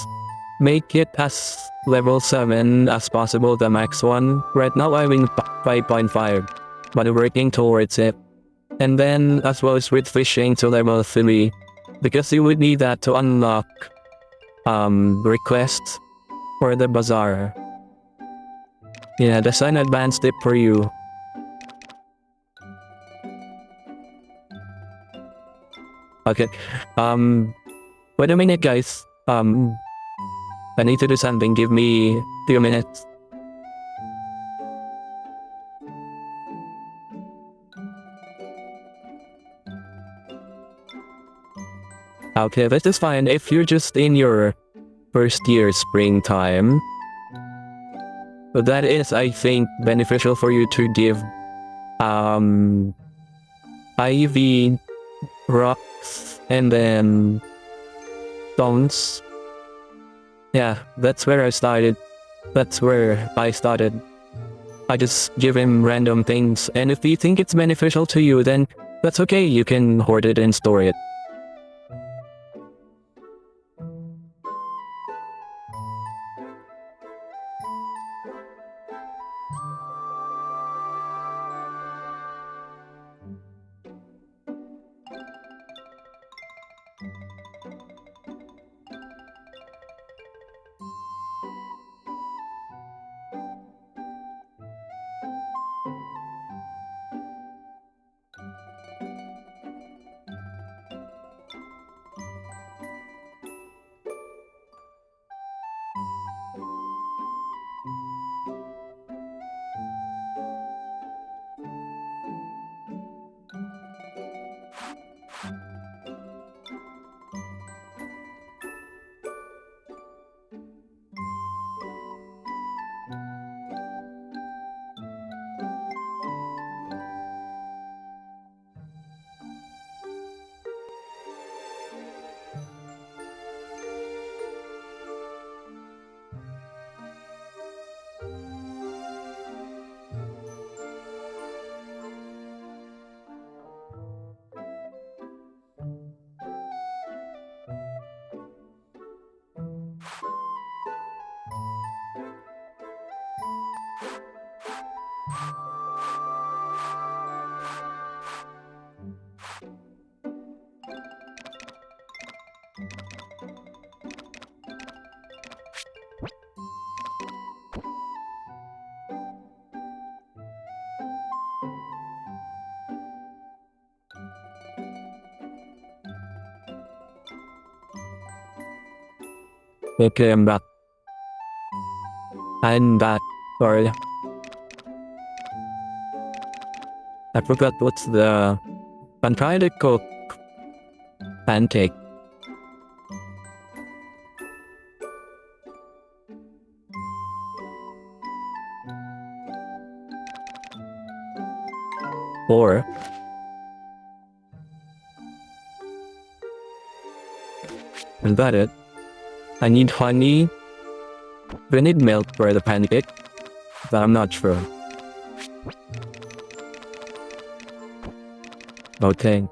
Make it as level 7 as possible, the max one. Right now I'm in 5.5. but working towards it. And then as well as with fishing to level 3, because you would need that to unlock requests for the bazaar. Yeah, that's an advanced tip for you. Okay, wait a minute guys, I need to do something, give me 2 minutes. Okay, this is fine if you're just in your first year springtime. But that is, I think, beneficial for you to give ivy, rocks, and then stones. Yeah, that's where I started. I just give him random things, and if you think it's beneficial to you, then that's okay, you can hoard it and store it. Okay, I'm back. Sorry. I forgot what's the... I'm trying to cook pancake. Or... Is that it? I need honey. We need milk for the pancake, but I'm not sure. Okay.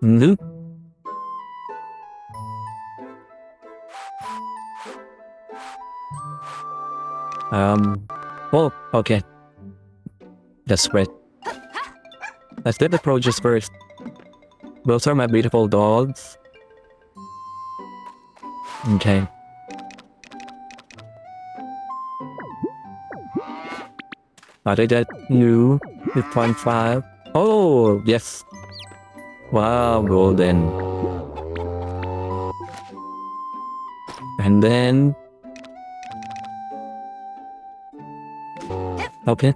Nope. Oh, okay. That's great. Let's get the produce first. Those are my beautiful dogs. Okay. Are they that new? 2.5. Oh, yes. Wow, golden. And then... Okay.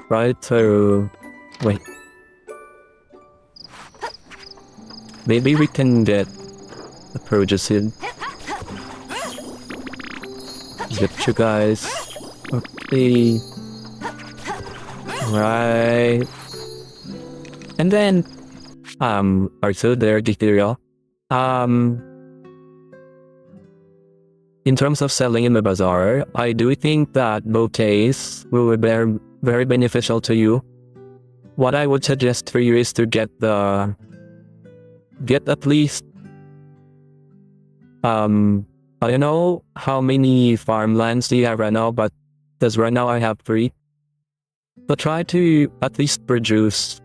Right to... Wait. Maybe we can get the produce in. Get you guys. Okay. Right. And then... also there, Ditherial. In terms of selling in the bazaar, I do think that bouquets will be very beneficial to you. What I would suggest for you is to get at least I don't know how many farmlands do you have right now, but because right now I have 3. So try to at least produce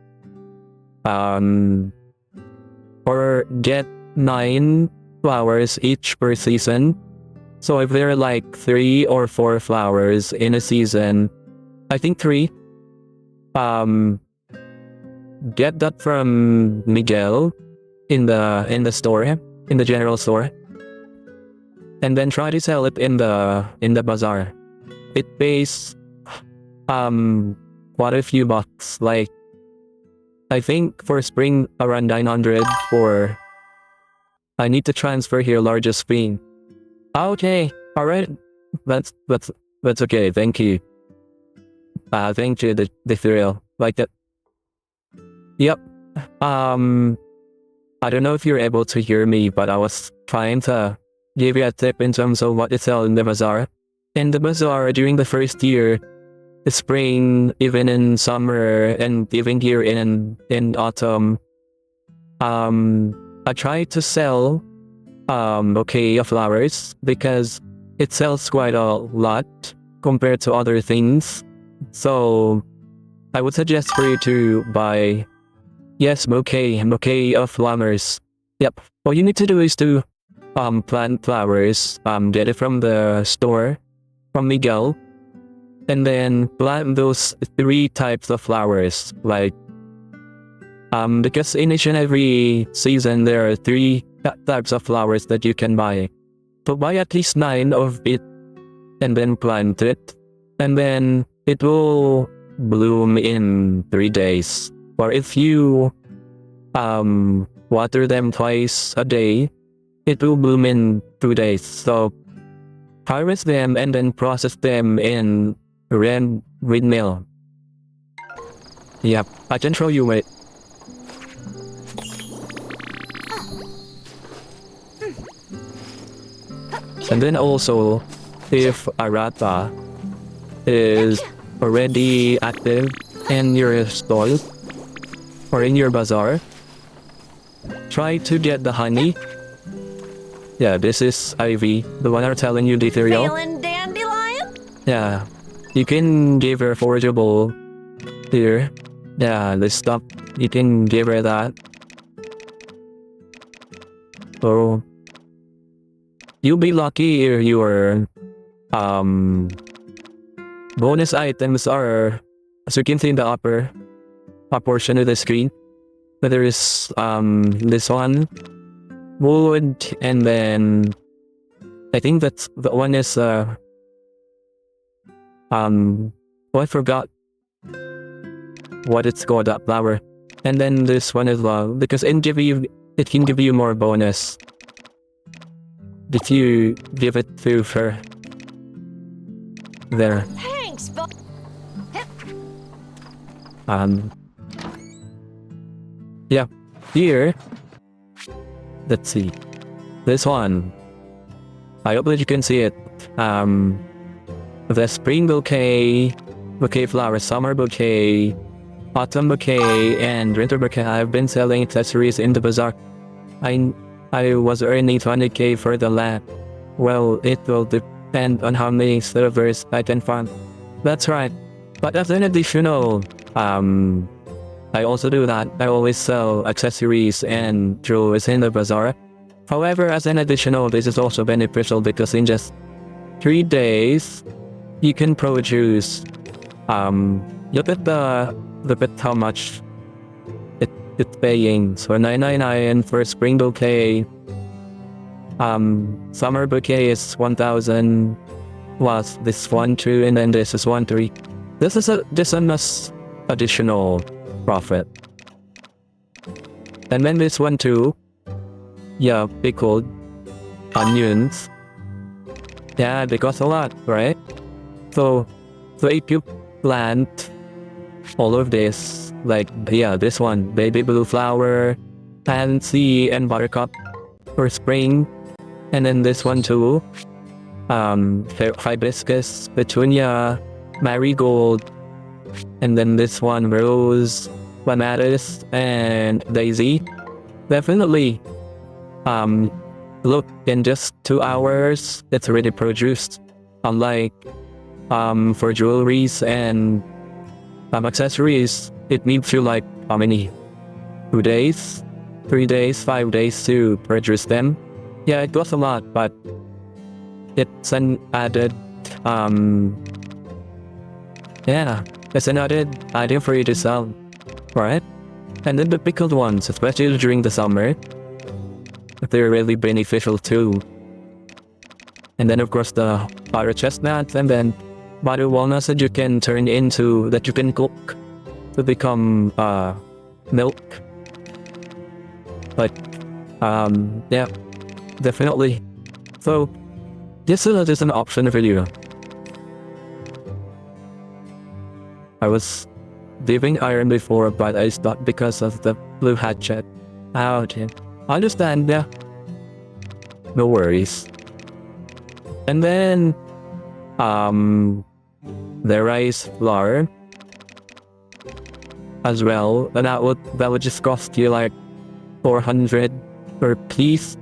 or get 9 flowers each per season. So if there are like 3 or 4 flowers in a season, I think 3. Get that from Miguel in the store, in the general store, and then try to sell it in the bazaar. It pays quite a few bucks. Like I think for spring around 900 for. I need to transfer here largest screen. Okay, all right. That's okay. Thank you. Thank you, the thrill. Like that. Yep. I don't know if you're able to hear me, but I was trying to give you a tip in terms of what to sell in the bazaar. In the bazaar, during the first year, the spring, even in summer, and even here in autumn, I try to sell bouquet of flowers because it sells quite a lot compared to other things. So I would suggest for you to buy, yes, bouquet of flowers. Yep. All you need to do is to plant flowers, get it from the store, from Miguel, and then plant those 3 types of flowers. Like, because in each and every season there are 3 types of flowers that you can buy. So buy at least 9 of it, and then plant it, and then it will bloom in 3 days. Or if you water them twice a day, it will bloom in 2 days. So harvest them and then process them in windmill. Yep, I can show you. Wait. And then also, if Arata is already active in your stall or in your bazaar, try to get the honey. Yeah, this is Ivy, the one I'm telling you, the ethereal. Feeling dandelion? Yeah, you can give her forageable here. Yeah, this stuff, you can give her that. So you'll be lucky if your bonus items are, as you can see in the upper, a portion of the screen. But there is this one, wood, and then I think that's the one is oh, I forgot what it's called, that flower. And then this one as well, because it can give you more bonus if you give it to her. There. Thanks, Yeah, here, let's see, this one, I hope that you can see it. The spring bouquet flower, summer bouquet, autumn bouquet, and winter bouquet. I've been selling accessories in the bazaar. I was earning 20k for the land. Well, it will depend on how many servers I can find. That's right. But as an additional, I also do that. I always sell accessories and jewelry in the bazaar. However, as an additional, this is also beneficial because in just 3 days, you can produce, look at how much it's paying. So 999 for spring bouquet. Summer bouquet is 1,000. Was this one 2, and then this is 1 3. This is a additional profit. And then this one too. Yeah, pickled onions. Yeah, they cost a lot, right? So if you plant all of this, like, yeah, this one, baby blue flower, pansy, and buttercup for spring. And then this one too. Hibiscus, petunia, marigold, and then this one, rose, clematis, and daisy. Definitely, look, in just 2 hours, it's already produced. Unlike, for jewelries and accessories, it needs you like, how many? 2 days? 3 days? 5 days to produce them? Yeah, it costs a lot, but it's an added, yeah, it's an added item for you to sell, right? And then the pickled ones, especially during the summer, they're really beneficial too. And then of course the butter chestnuts, and then butter walnuts that you can turn into, that you can cook to become milk. But yeah, definitely. So this is an option for you. I was leaving iron before, but I stopped because of the blue hatchet. Ouch. I understand, yeah. No worries. And then, the rice flour as well, and that would just cost you like 400 per piece.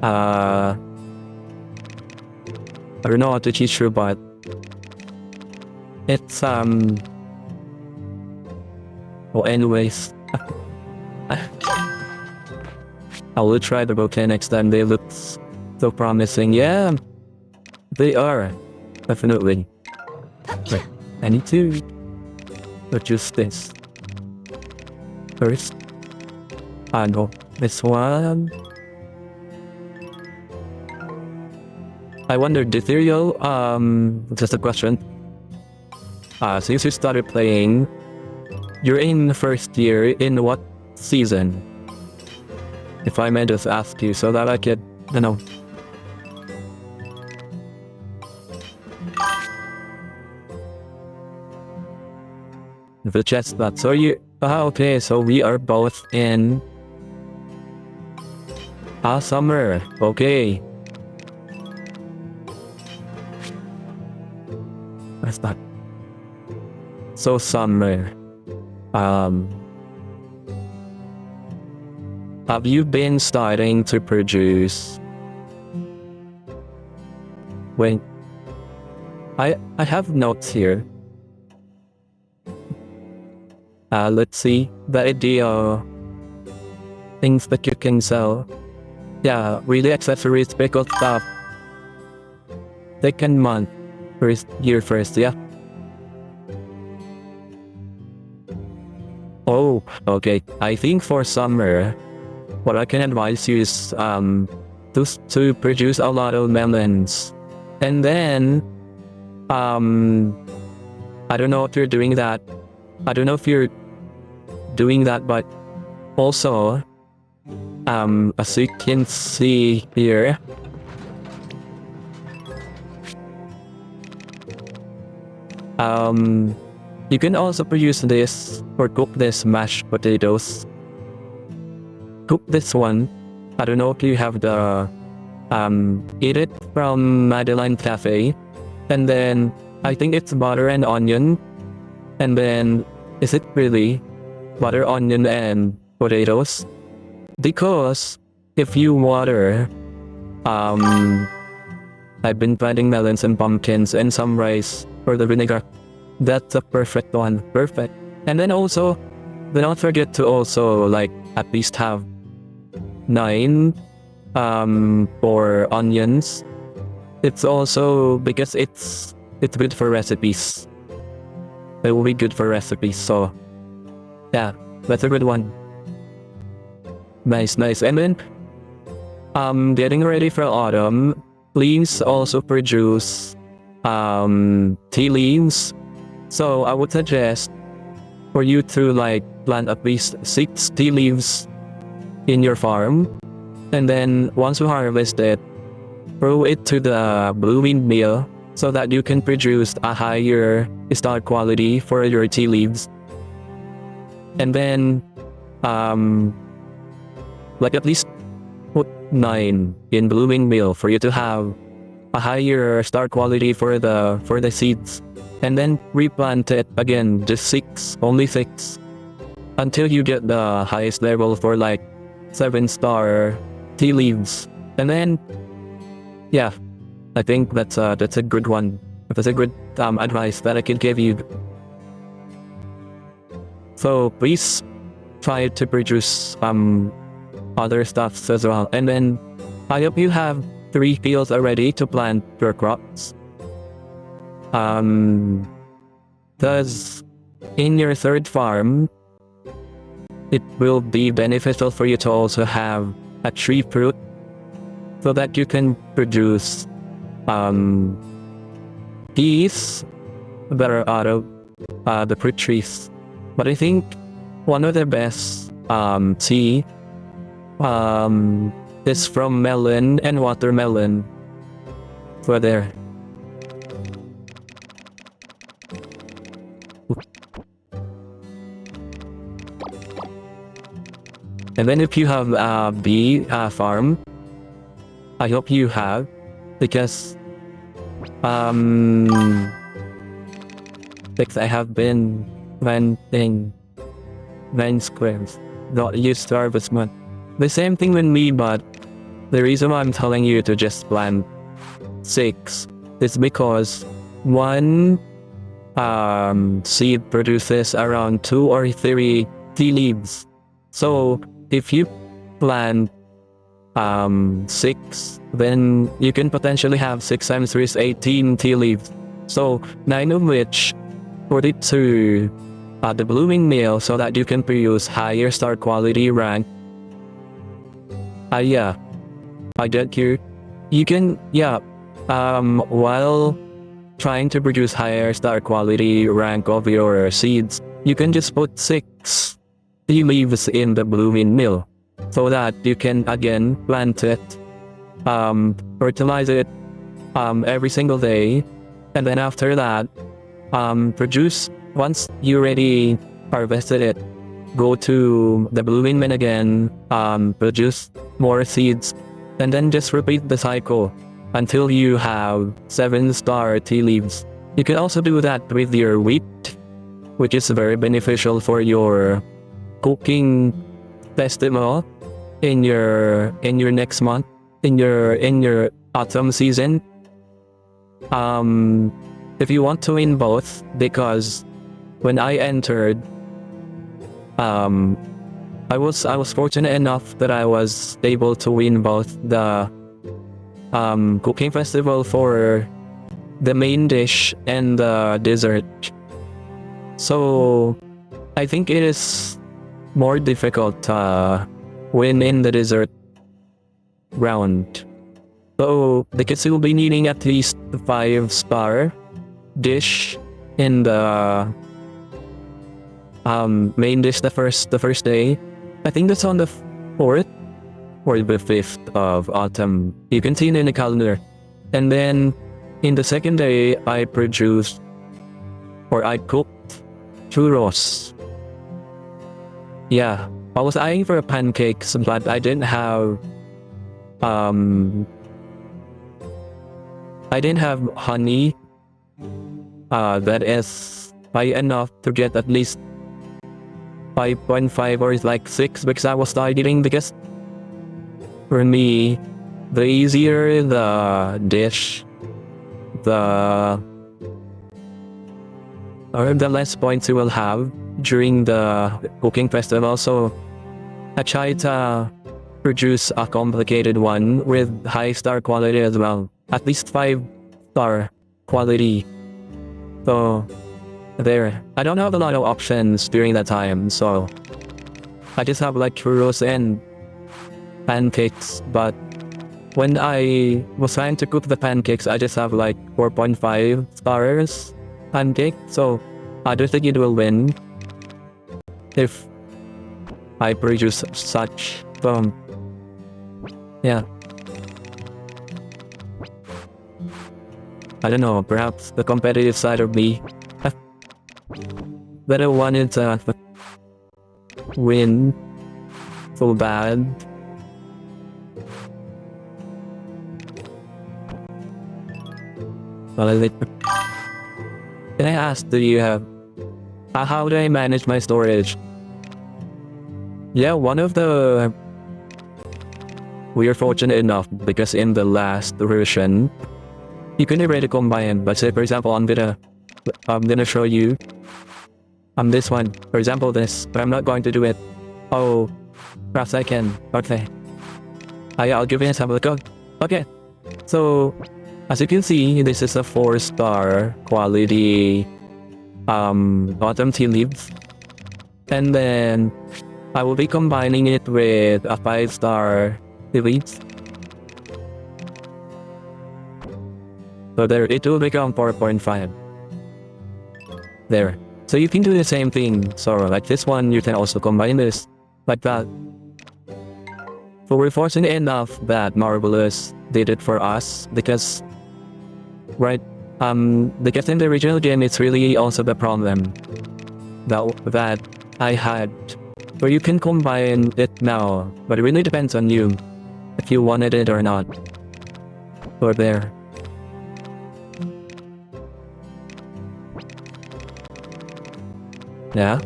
I don't know how to teach you, but it's well, anyways, I will try the bouquet next time. They look so promising. Yeah, they are, definitely. Wait, I need to purchase this first. No, this one. I wonder, Ethereal, just a question. Since you started playing, you're in the first year, in what season? If I may just ask you, so that I could, you know. The chestnut. So you, okay, so we are both in summer. Okay. That's not so summer. Have you been starting to produce? Wait, I have notes here. Let's see the idea. Things that you can sell. Yeah, really accessories, pickled stuff. Second month, first year first, yeah. Oh, okay. I think for summer, what I can advise you is to produce a lot of melons. And then I don't know if you're doing that. I don't know if you're doing that, but also as you can see here, you can also produce this or cook this mashed potatoes. Cook this one. I don't know if you have the eat it from Madeline Cafe, and then I think it's butter and onion, and then is it really butter, onion, and potatoes? Because if you water, I've been planting melons and pumpkins and some rice for the vinegar. That's a perfect one. Perfect. And then also, do not forget to also like at least have 9 for onions. It's also because it's good for recipes. It will be good for recipes. So yeah, that's a good one. Nice. And then getting ready for autumn. Leaves also produce tea leaves. So I would suggest for you to like plant at least 6 tea leaves in your farm, and then once you harvest it, throw it to the blooming mill so that you can produce a higher star quality for your tea leaves. And then like at least put 9 in blooming mill for you to have a higher star quality for the seeds, and then replant it again, just 6, only 6, until you get the highest level for like 7-star tea leaves. And then yeah, I think that's a good one. That's a good advice that I can give you. So please try to produce other stuffs as well. And then I hope you have 3 fields already to plant your crops. Thus, in your 3rd farm, it will be beneficial for you to also have a tree fruit so that you can produce teas that are out of the fruit trees. But I think one of the best tea is from melon and watermelon. So there. And then if you have a bee farm, I hope you have, because like I have been planting 9 squares, not used to harvest one. The same thing with me, but the reason why I'm telling you to just plant 6 is because one seed produces around 2 or 3 tea leaves. So if you plant 6, then you can potentially have 6 times 3 is 18 tea leaves. So 9 of which put it to the blooming mill so that you can produce higher star quality rank. Yeah, I get you. You can, while trying to produce higher star quality rank of your seeds, you can just put 6 tea leaves in the blooming mill so that you can again plant it, fertilize it every single day, and then after that produce. Once you already harvested it, go to the blooming mill again, produce more seeds, and then just repeat the cycle until you have 7-star tea leaves. You can also do that with your wheat, which is very beneficial for your cooking festival in your next month, in your autumn season. If you want to win both, because when I entered, I was fortunate enough that I was able to win both the cooking festival for the main dish and the dessert. So I think it is more difficult to win in the dessert round. So the kids will be needing at least the 5-star dish in the main dish the first day. I think that's on the 4th or the 5th of autumn. You can see it in the calendar. And then in the second day, I cooked churros. Yeah, I was eyeing for pancakes, but I didn't have honey that is high enough to get at least 5.5 or like 6 because I was targeting, because for me, the easier the dish, the less points you will have during the cooking festival. So I try to produce a complicated one with high star quality as well, at least 5-star quality. So there, I don't have a lot of options during that time, so I just have like churros and pancakes. But when I was trying to cook the pancakes, I just have like 4.5 stars pancake, so I don't think it will win if I produce such. Yeah, I don't know, perhaps the competitive side of me that I wanted to win so bad. Well, can I ask, do you have how do I manage my storage? Yeah, one of the we are fortunate enough because in the last version you can already combine. But say for example, I'm gonna show you this one, for example this, but I'm not going to do it. Oh, perhaps I can. Okay, I'll give it a look. Okay, so as you can see, this is a 4-star quality autumn tea leaves, and then I will be combining it with a 5-star tea leaves. So there, it will become 4.5. There. So you can do the same thing. So like this one, you can also combine this like that. So we're fortunate enough that Marvelous did it for us because, right, because in the original game, it's really also the problem that I had. So you can combine it now, but it really depends on you if you wanted it or not. So there. Yeah.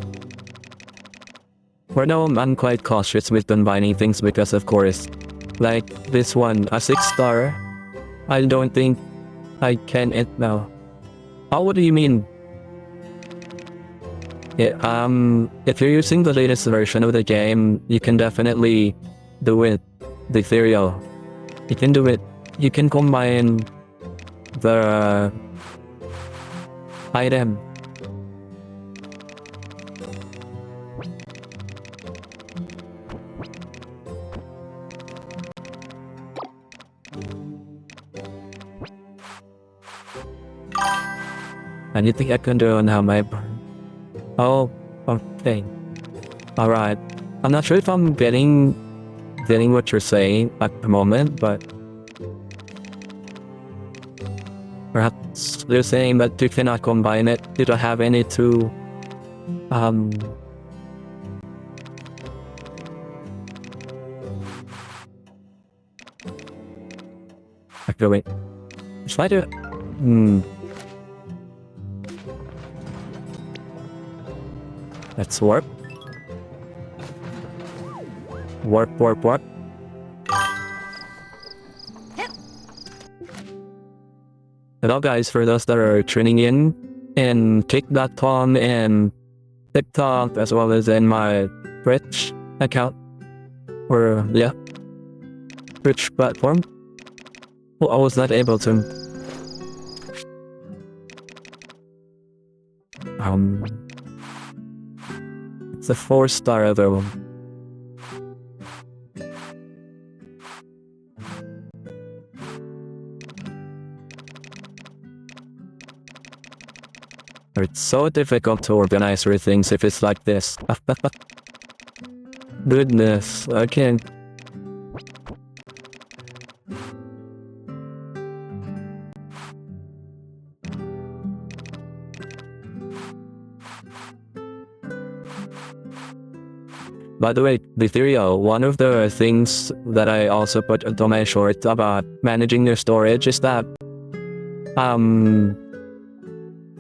For now, I'm quite cautious with combining things because, of course, like this one, a 6-star, I don't think I can it now. Oh, what do you mean? Yeah, if you're using the latest version of the game, you can definitely do it. The cereal, you can do it. You can combine the item. Anything I can do on how my... Oh, okay. Alright. I'm not sure if I'm getting what you're saying at the moment, but... Perhaps you're saying that you cannot combine it. You don't have any to... Okay, wait. Try to... Let's warp. Warp. Hello guys, for those that are tuning in kick.com and TikTok as well as in my Twitch account. Or yeah. Twitch platform. Well, I was not able to It's a 4-star level. It's so difficult to organize your things if it's like this. Goodness, okay. By the way, Ethereal, one of the things that I also put into my short about managing your storage is that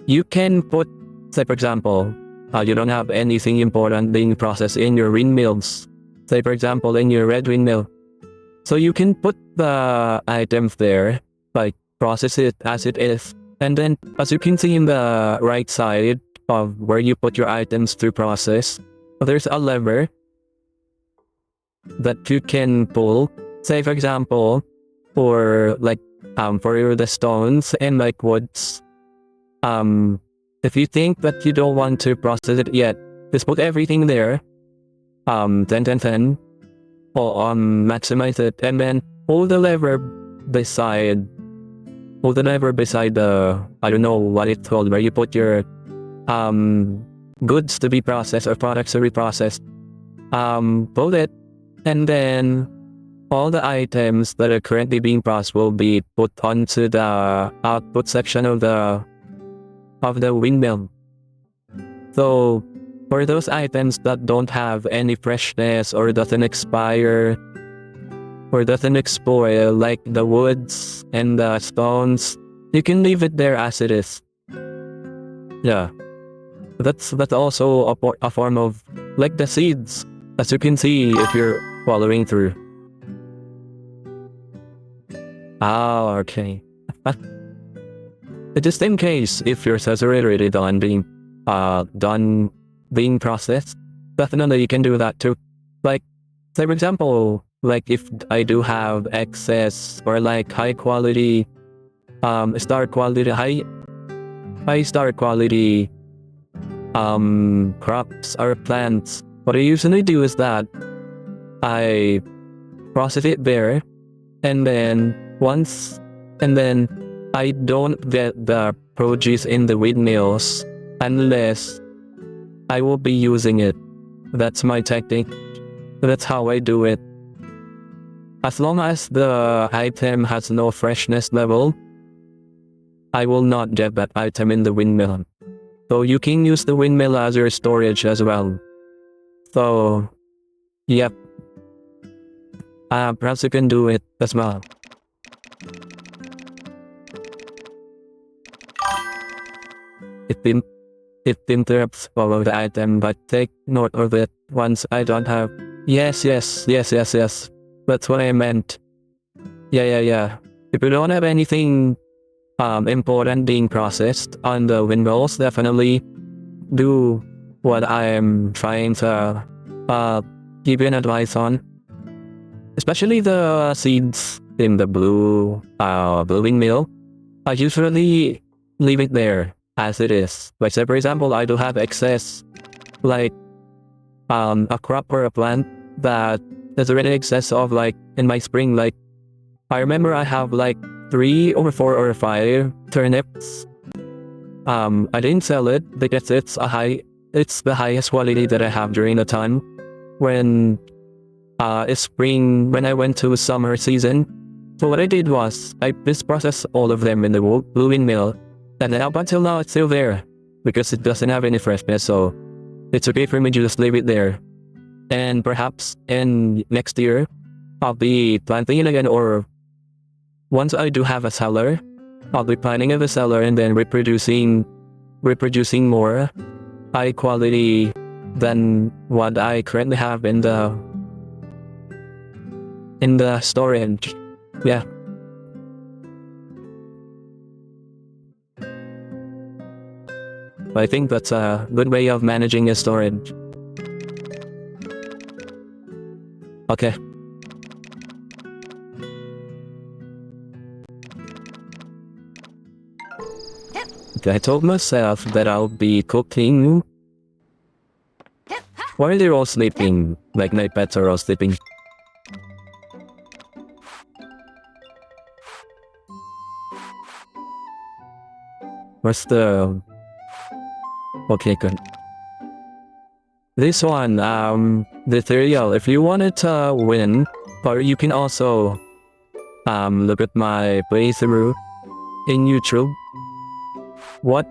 you can put, say for example, you don't have anything important being processed in your windmills. Say for example, in your red windmill. So you can put the items there, like process it as it is. And then, as you can see in the right side of where you put your items through process, there's a lever that you can pull. Say for example, for like for the stones and like woods. If you think that you don't want to process it yet, just put everything there. 10, 10, 10. Or maximize it, and then pull the lever beside the, I don't know what it's called, where you put your goods to be processed or products to be processed. Pull it, and then all the items that are currently being processed will be put onto the output section of the windmill. So for those items that don't have any freshness or doesn't expire or doesn't spoil, like the woods and the stones, you can leave it there as it is. Yeah, that's also a form of, like the seeds, as you can see if you're following through. Ah, okay. Just in case if your cells are already done being processed, definitely you can do that too. Like, say for example, like if I do have excess or like high star quality crops or plants, what I usually do is that I process it there, and then I don't get the produce in the windmills unless I will be using it. That's my technique. That's how I do it. As long as the item has no freshness level, I will not get that item in the windmill. So you can use the windmill as your storage as well. So, yep. Perhaps you can do it as well. It interrupts follow the item, but take note of it once I don't have. Yes. That's what I meant. Yeah. If you don't have anything important being processed on the windmills, definitely do what I am trying to give you an advice on. Especially the seeds in the blue windmill. I usually leave it there as it is. Like say for example, I do have excess, like a crop or a plant that there's already excess of, like in my spring. Like I remember I have like 3 or 4 or 5 turnips. I didn't sell it because it's the highest quality that I have during the time when it's spring, when I went to summer season. So what I did was I just processed all of them in the blue windmill. And then up until now, it's still there because it doesn't have any freshness, so it's okay for me to just leave it there. And perhaps in next year, I'll be planting it again, or once I do have a cellar, I'll be planting a cellar and then reproducing more high quality than what I currently have in the storage. Yeah. I think that's a good way of managing your storage. Okay. I told myself that I'll be cooking Why are they all sleeping? Like my pets are all sleeping. Where's the... Okay, good. This one, the tutorial, if you wanted to win, or you can also look at my playthrough in YouTube. What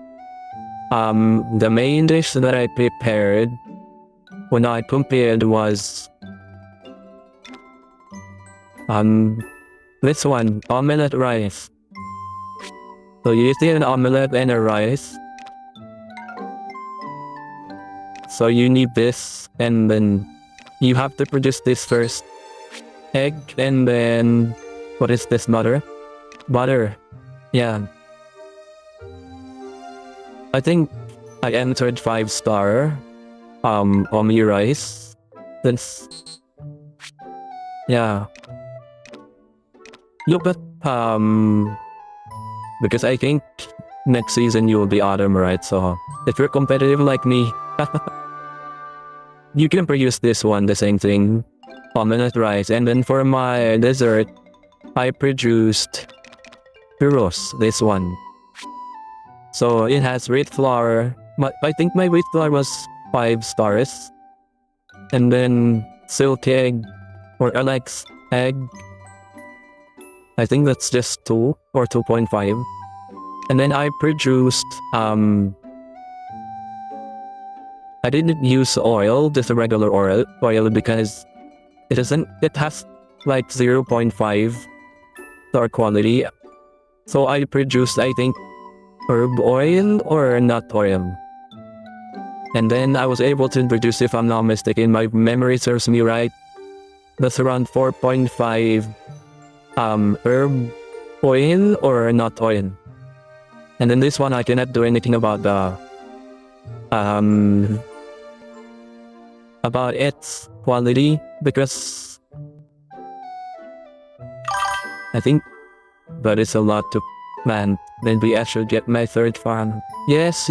the main dish that I prepared when I compared was this one, omelette rice. So you see an omelette and a rice. So you need this, and then you have to produce this first. Egg, and then what is this, butter? Butter. Yeah. I think I entered 5-star Omi rice. This, yeah. Look at because I think next season you will be autumn, right? So if you're competitive like me, you can produce this one, the same thing, omelette rice. And then for my dessert, I produced churros, this one. So it has wheat flour. I think my wheat flour was 5 stars. And then silk egg, or Alex egg. I think that's just 2 or 2.5. And then I produced, I didn't use oil, just a regular oil because it has like 0.5 star quality. So I produced, I think, herb oil or nut oil. And then I was able to produce, if I'm not mistaken, my memory serves me right, that's around 4.5 herb oil or nut oil. And then this one I cannot do anything about the about its quality because I think that is a lot to plant. Maybe I should get my 3rd farm. Yes,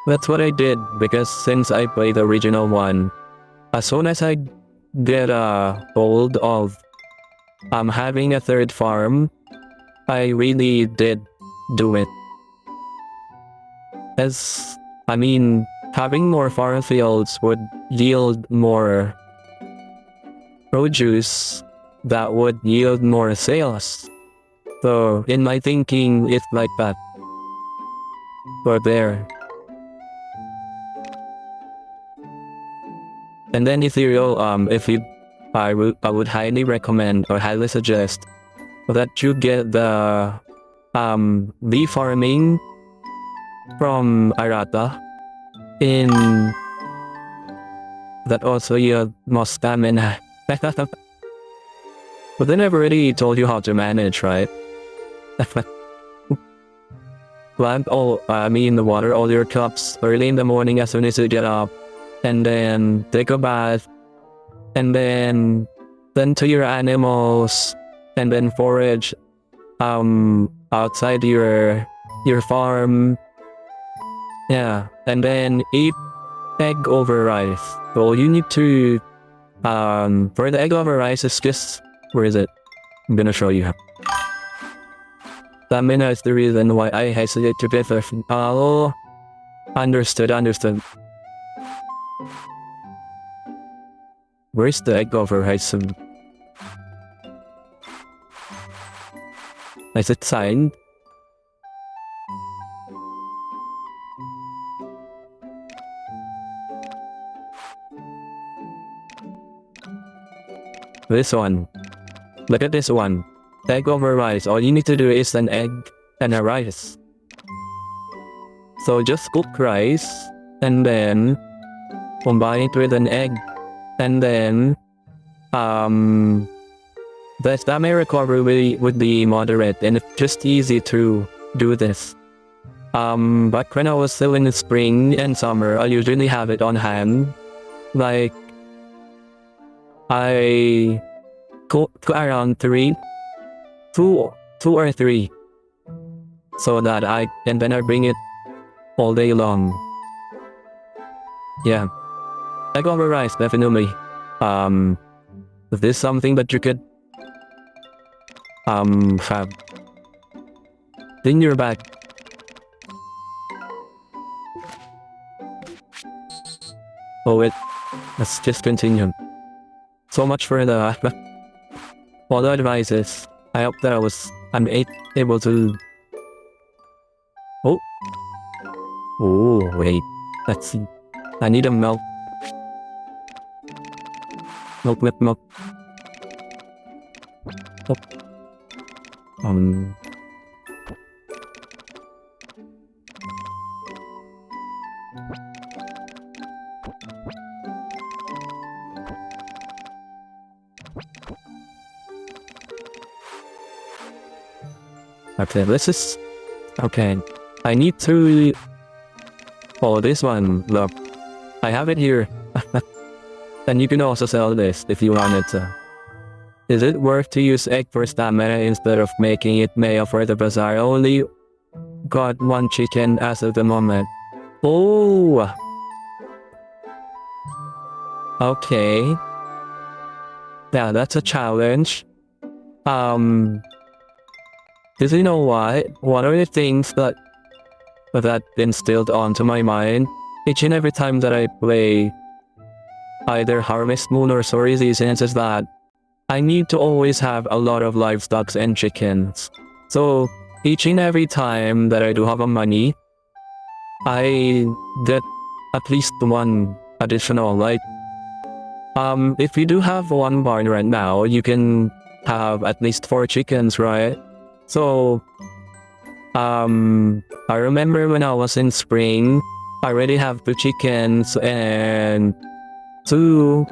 that's what I did, because since I played the original one, as soon as I get a hold of having a 3rd farm, I really did do it. As I mean, having more farm fields would yield more produce that would yield more sales. So in my thinking, it's like that. But there. And then ethereal, I would highly recommend or highly suggest that you get the bee farming from Arata in that also yield more stamina. But then I've already told you how to manage, right? Plant in the water all your cups early in the morning as soon as you get up, and then take a bath, and then to your animals, and then forage outside your farm. Yeah, and then eat egg over rice. So you need to for the egg over rice is just, where is it? I'm gonna show you. Stamina is the reason why I hesitate to get the oh, understood. Where's the egg over rice? Is it signed? This one. Look at this one. Egg over rice. All you need to do is an egg and a rice. So just cook rice and then combine it with an egg. And then the stamina recovery would be moderate, and it's just easy to do this. But when I was still in the spring and summer, I usually have it on hand. Like, I cook around 2 or 3, so that and then I bring it all day long. Yeah. Egg over rice, definitely. Is this something that you could have in your bag? Oh wait, let's just continue. So much for the all the advices. I hope that I'm able to. Oh wait, let's see. I need a milk. Milk. Oh. Okay, okay. I need to. Oh, this one. Look, I have it here. And you can also sell this if you wanted to. Is it worth to use egg for stamina instead of making it mayo for the bazaar? Only got one chicken as of the moment. Oh. Okay. Yeah, that's a challenge. Because you know what? One of the things that instilled onto my mind each and every time that I play either Harvest Moon or Story Seasons is that I need to always have a lot of livestock and chickens. So each and every time that I do have a money, I get at least one additional, like, if you do have one barn right now, you can have at least 4 chickens, right? So, I remember when I was in spring, I already have 2 chickens and 2,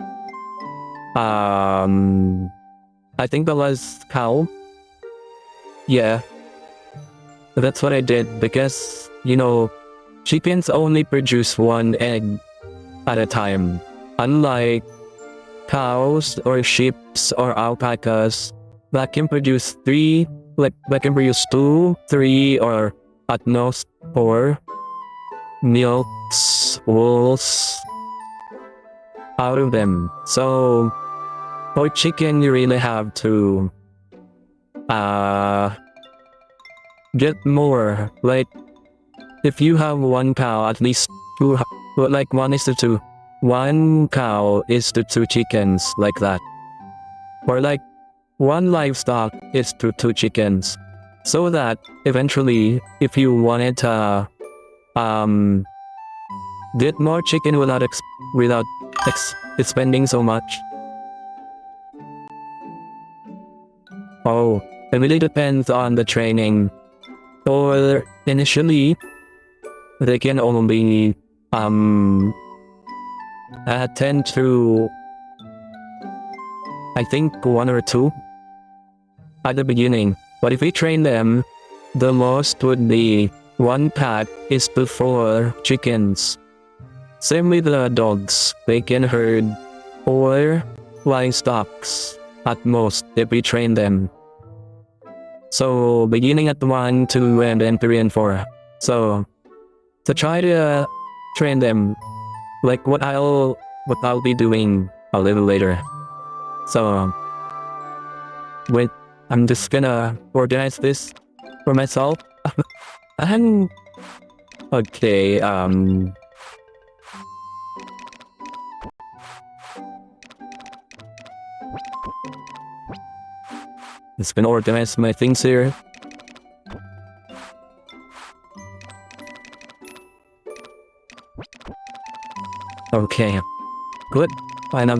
I think that was cow. Yeah. That's what I did because, you know, chickens only produce 1 egg at a time. Unlike cows or sheep or alpacas that can produce 3, like that can produce 2, 3, or at most 4 milks, wools out of them. So for chicken, you really have to get more. Like if you have 1 cow, at least 2, like 1:2. 1 cow is to 2 chickens, like that. Or like 1 livestock is to 2 chickens. So that eventually, if you wanted to get more chicken without spending so much. Oh, it really depends on the training. Or initially, they can only 10 to I think 1 or 2 at the beginning. But if we train them, the most would be 1 pack is to 4 chickens. Same with the dogs. They can herd 4 livestock at most if we train them. So beginning at 1, 2, and then 3 and 4. So to try to train them, like what I'll be doing a little later. So wait, I'm just gonna organize this for myself. And okay, just gonna organize my things here. Okay, good. Fine.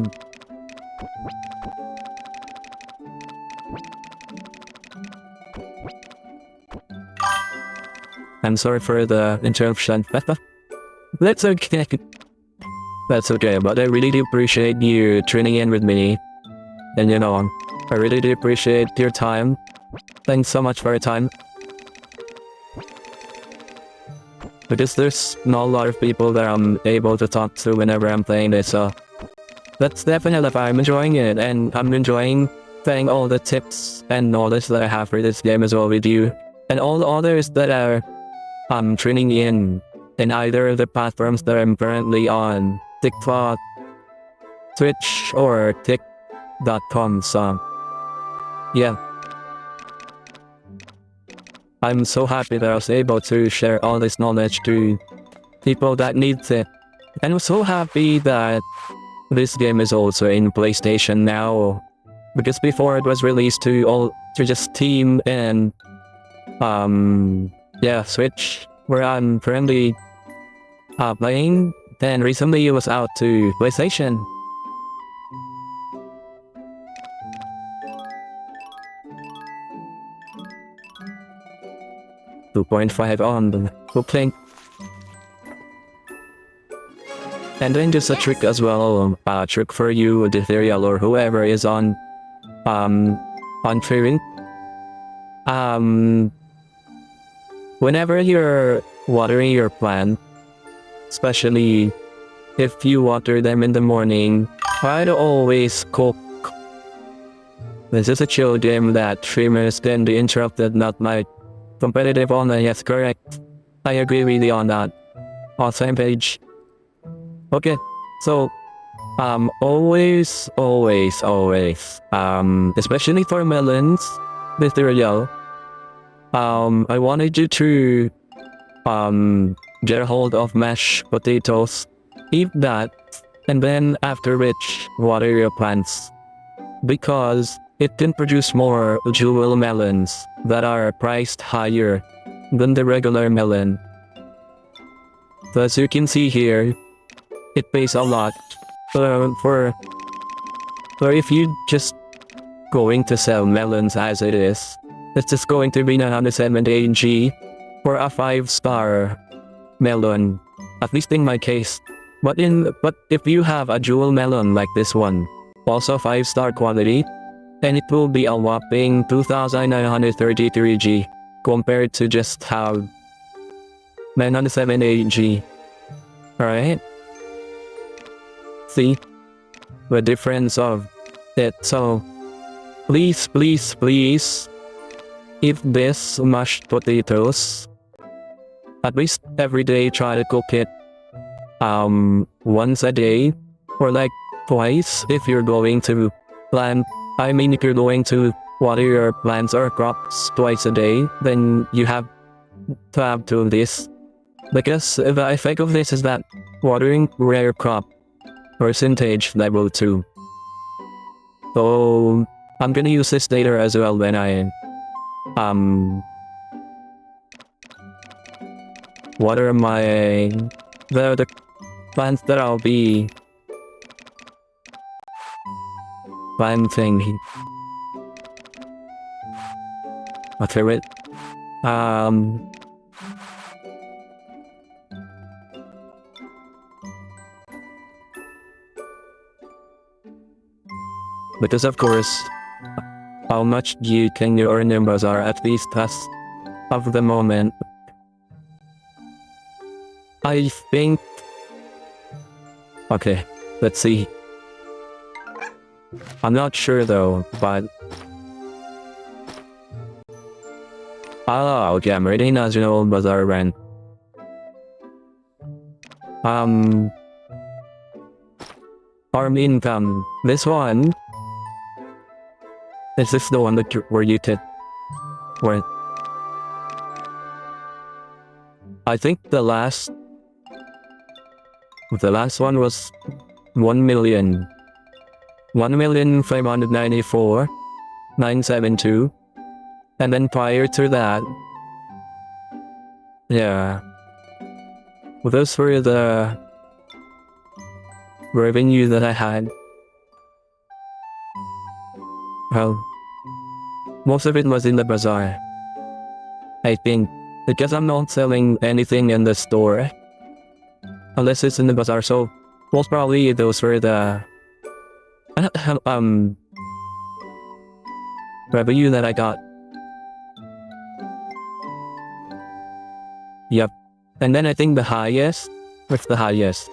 I'm sorry for the interruption. That's okay. That's okay, but I really do appreciate you tuning in with me. And you know, I really do appreciate your time. Thanks so much for your time. Because there's not a lot of people that I'm able to talk to whenever I'm playing this, so that's definitely why I'm enjoying it, and I'm enjoying playing all the tips and knowledge that I have for this game as well with you, and all the others that are tuning in either of the platforms that I'm currently on, TikTok, Twitch or Tik.com, so yeah. I'm so happy that I was able to share all this knowledge to people that need it. And I'm so happy that this game is also in PlayStation now, because before it was released to just Steam and Switch, where I'm currently playing. Then recently it was out to PlayStation. .5 on the playing. And then just a trick as well, a trick for you, Ethereal or whoever is on trading. Whenever you're watering your plant, especially if you water them in the morning, try to always cook. This is a chill game that streamers tend to interrupt, not my competitive online. Yes, correct. I agree with you on that. On same page. Okay, so always, especially for melons, Ethereal, I wanted you to get a hold of mashed potatoes, eat that, and then after which water your plants, because it can produce more jewel melons that are priced higher than the regular melon. So as you can see here, it pays a lot. For if you just going to sell melons as it is, it's just going to be 978G for a 5-star melon, at least in my case. But if you have a jewel melon like this one, also 5-star quality, then it will be a whopping 2,933G compared to just have 978G. Alright? See the difference of it. So please eat this mashed potatoes. At least every day try to cook it once a day, or like twice if you're going to plant. I mean, if you're going to water your plants or crops twice a day, then you have to do this, because the effect of this is that watering rare crop percentage level 2. So I'm gonna use this later as well when I water the plants that I'll be planting. My favorite. Because of course, how much you can earn in Bazaar, at least as of the moment. I think... Okay, let's see. I'm not sure though, but... okay, I'm ready National Bazaar rent. Farm income. This one... Is this the one that where you did? Where? I think the last one was 1 million. 1,594,972. And then prior to that, yeah. Well, those were the revenue that I had. Well, most of it was in the bazaar, I think, because I'm not selling anything in the store, unless it's in the bazaar, so most probably those were the revenue that I got. Yep. And then I think the highest, what's the highest?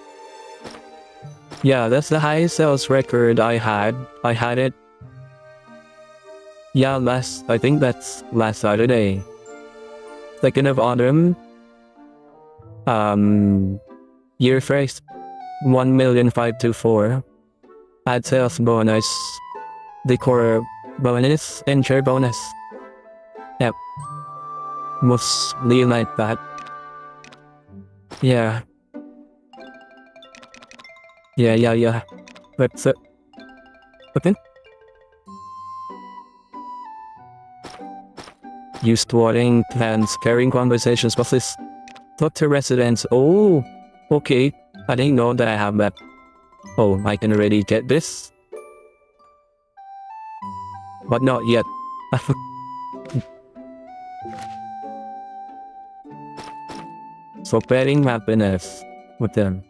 Yeah, that's the highest sales record I had. I had it. Yeah, I think that's last Saturday. 2nd of autumn. Year first, 1,524. add sales bonus, decor bonus, and share bonus. Yep. Mostly like that. Yeah. Yeah. But then use thwarting plans, carrying conversations. What's this? Talk to residents. Oh, okay. I didn't know that I have that. Oh, I can already get this. But not yet. So pairing happiness with them.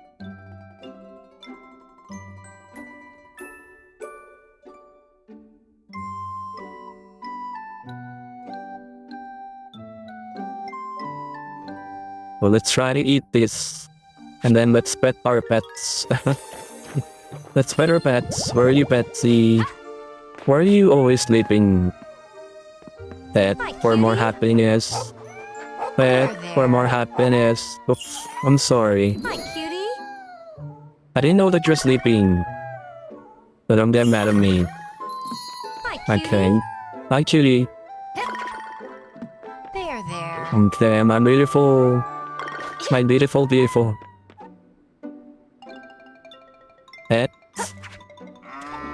Well, let's try to eat this. And then let's pet our pets. Let's pet our pets. Where are you, Betsy? Why are you always sleeping? Pet for more happiness. Pet for more happiness. Oops, I'm sorry. Hi, cutie. I didn't know that you're sleeping. So don't get mad at me. Hi, cutie. Okay. Hi, cutie. There. Okay, my beautiful. My beautiful. Pet.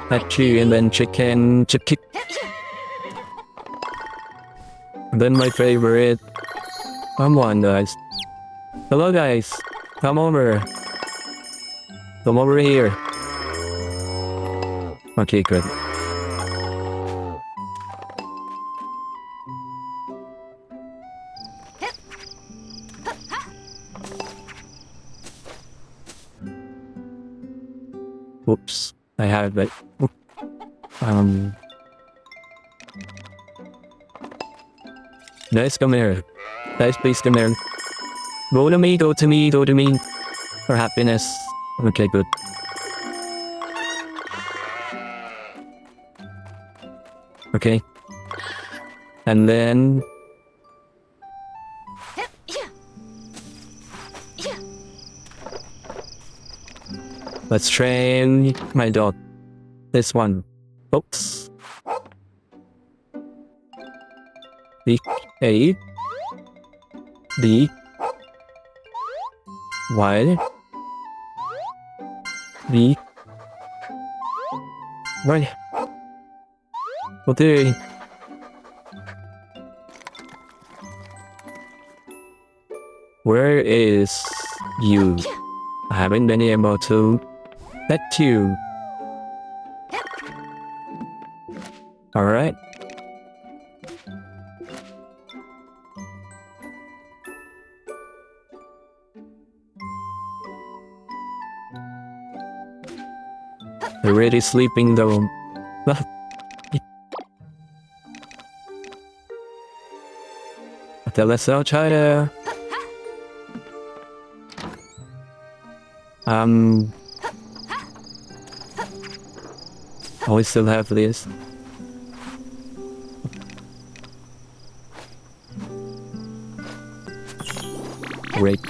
Pet you and then chicken. And then my favorite. Come on, guys. Hello, guys. Come over. Come over here. Okay, good. Oops, I have it. Guys, come here. Guys, please come here. Go to me. For happiness. Okay, good. Okay. And then... let's train my dog. This one. Oops. B A D Y B Y. Okay. Where is you? I haven't been able to pet you. Alright. They're already sleeping though. Let's now try to... we still have this. Great.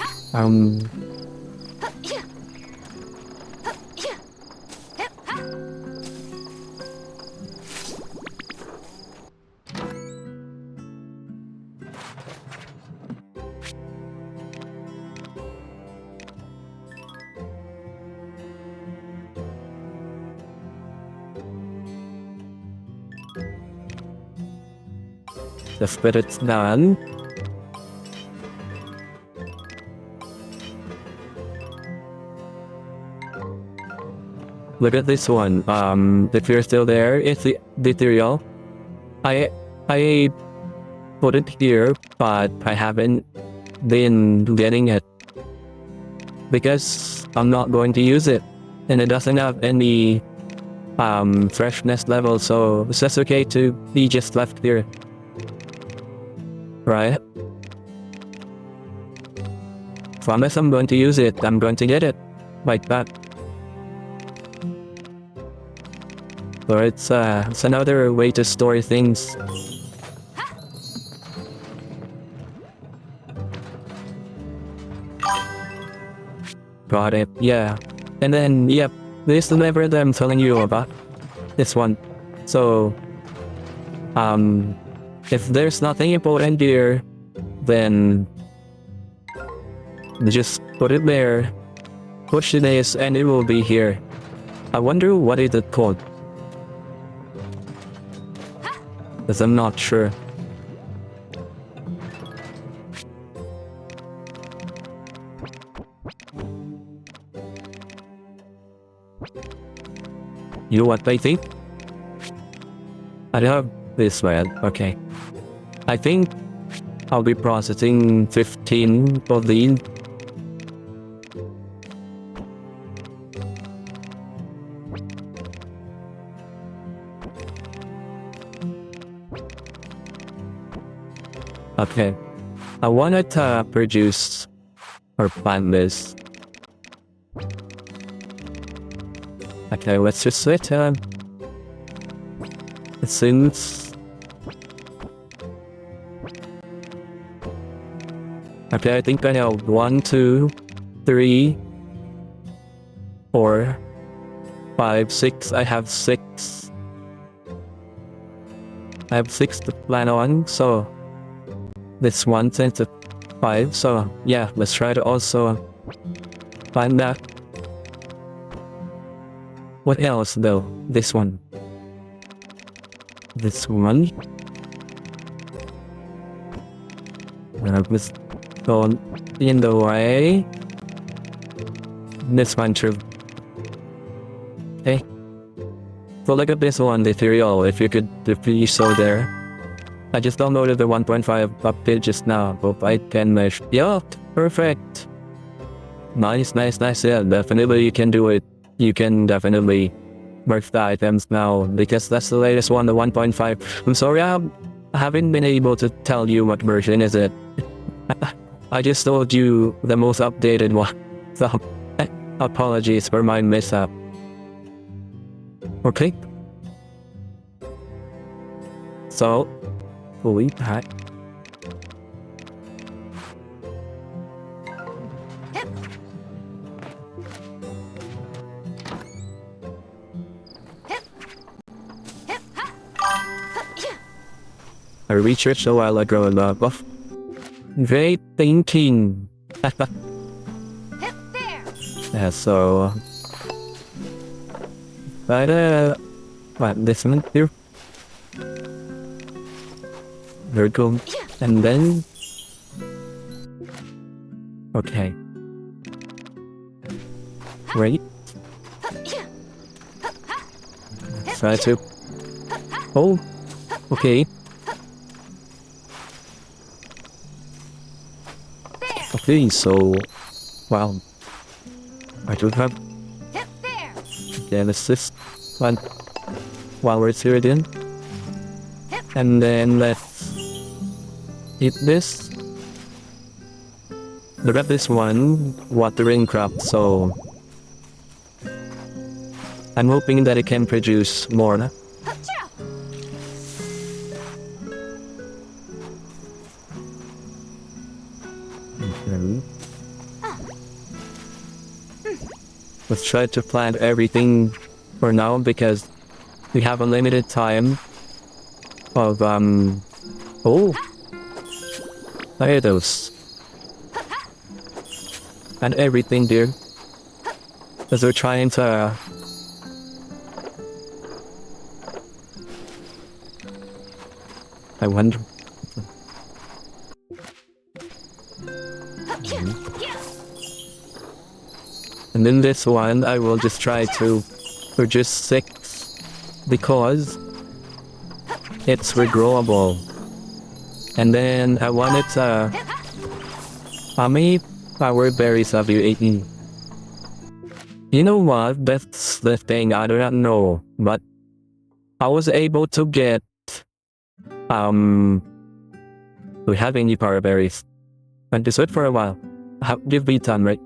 The spirit's done. Look at this one. If you're still there, it's the tutorial. I put it here, but I haven't been getting it because I'm not going to use it, and it doesn't have any freshness level, so it's just okay to be just left here. Right? So unless I'm going to use it, I'm going to get it. Like that. So it's another way to store things. Got it, yeah. And then, yep, This is the lever that I'm telling you about. This one. So, if there's nothing important here, then just put it there, push this, and it will be here. I wonder what is it called? Because I'm not sure. You know what I think? I have this one. Okay. I think I'll be processing 15 of these. Okay. I wanted to produce or plant this. Okay, let's just switch since okay, I think I have 1, 2, 3, 4, 5, 6. I have 6. I have 6 to plan on, so this 1 10 to 5. So yeah, let's try to also find that. What else though? This one. This one. That was gone in the way. This one too. Okay. So look at this one, the ethereal, if you could please show there. I just downloaded the 1.5 update just now. Hope I can measure. Yeah, perfect. Nice. Yeah, definitely you can do it. You can definitely work the items now because that's the latest one, the 1.5. I'm sorry I haven't been able to tell you what version is it. I just told you the most updated one. So apologies for my mishap. Okay. So fully packed. I researched a while ago about great thinking. Yeah, so what this one here? There we go. And then okay. Wait. Try to oh okay. Okay, so wow. I don't have yeah, let's just one while we're here again. And then let's eat this. Look at this one, watering crop, so I'm hoping that it can produce more. Let's try to plant everything for now because we have a limited time of oh tomatoes and everything there because we're trying to I wonder and in this one I will just try to produce 6 because it's regrowable. And then I wanted to how many power berries have you eaten? You know what, that's the thing, I do not know, but I was able to get do we have any power berries? And this wait for a while. Give me time, right?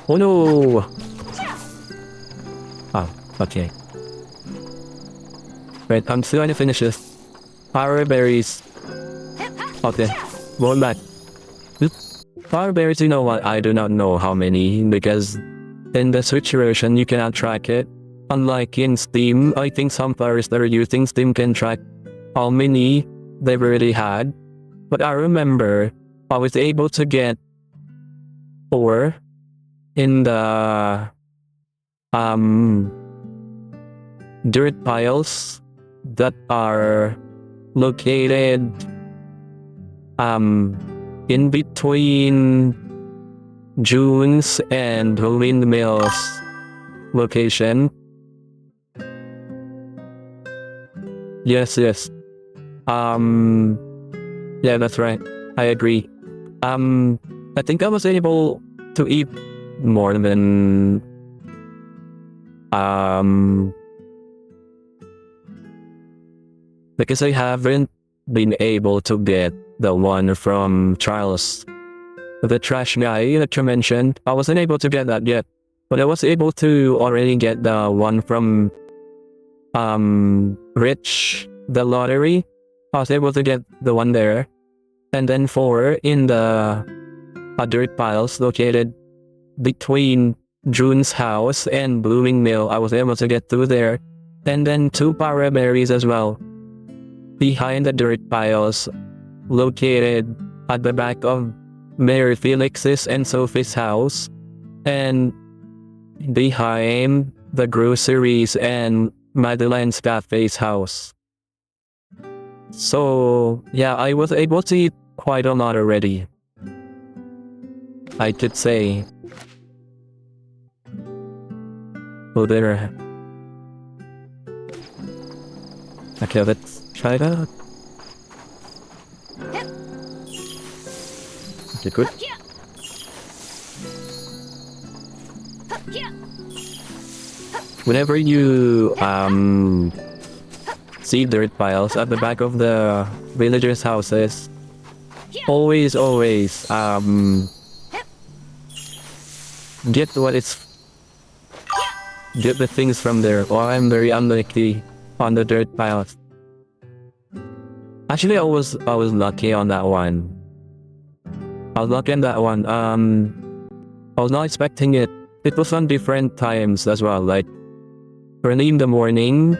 Oh no! Oh, okay. Wait, I'm still going to finish this. Power berries. Okay, going back. Power berries, you know what? I do not know how many because in the Switch version, you cannot track it. Unlike in Steam, I think some players that are using Steam can track how many they've already had. But I remember I was able to get 4 in the dirt piles that are located in between June's and Windmill's location. Yes. Yeah, that's right. I agree. I think I was able to eat more than because I haven't been able to get the one from Charles, the trash guy that you mentioned. I wasn't able to get that yet, but I was able to already get the one from Rich, the lottery. I was able to get the one there, and then 4 in the dirt piles located between June's house and Blooming Mill. I was able to get through there, and then 2 para berries as well behind the dirt piles located at the back of Mayor Felix's and Sophie's house, and behind the groceries and Madeline's cafe's house. So yeah, I was able to eat quite a lot already, I could say. Oh, there. Okay, let's try that. Okay, good. Whenever you see dirt piles at the back of the villagers' houses, always get the things from there, or I'm very unlucky on the dirt piles. Actually, I was lucky on that one. I was lucky on that one. I was not expecting it. It was on different times as well, like early in the morning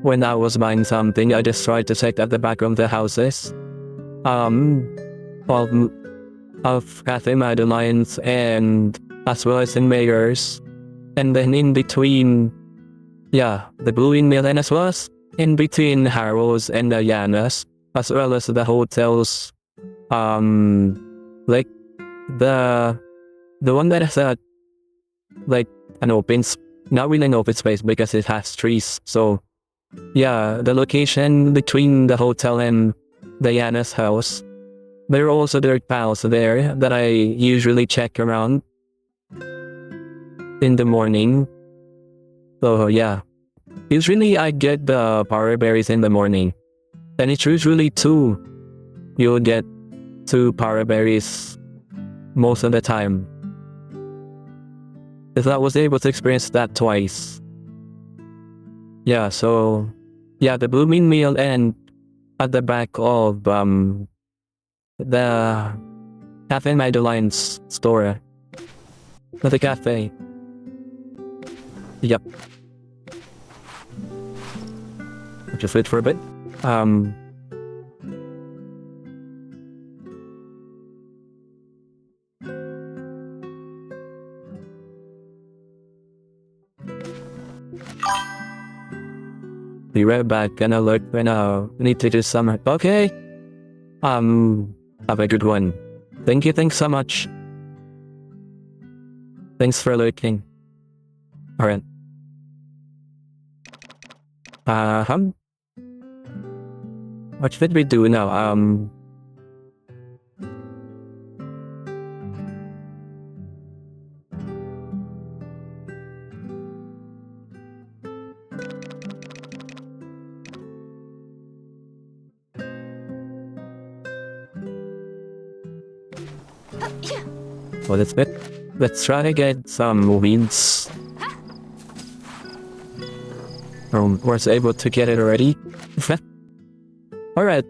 when I was buying something. I just tried to check at the back of the houses of Cafe Madeline's, and as well as in Mayor's, and then in between, the Blue Mill, and as well as in between Harrow's and Diana's, as well as the hotels, like the one that has a like an open, not really an open space because it has trees. So yeah, the location between the hotel and Diana's house, there are also dirt piles there that I usually check around in the morning. So yeah, usually I get the power berries in the morning, and it's usually 2. You'll get 2 power berries most of the time, because I was able to experience that twice. Yeah, so yeah, the Blooming Meal and at the back of the Cafe Madeline's store, the cafe. Yep. Just wait for a bit. Be right back, and I'll look when I need to do some. Okay. Have a good one. Thanks so much. Thanks for looking. Alright. What should we do now? Well, that's it. Let's try to get some weeds. Was able to get it already. Alright,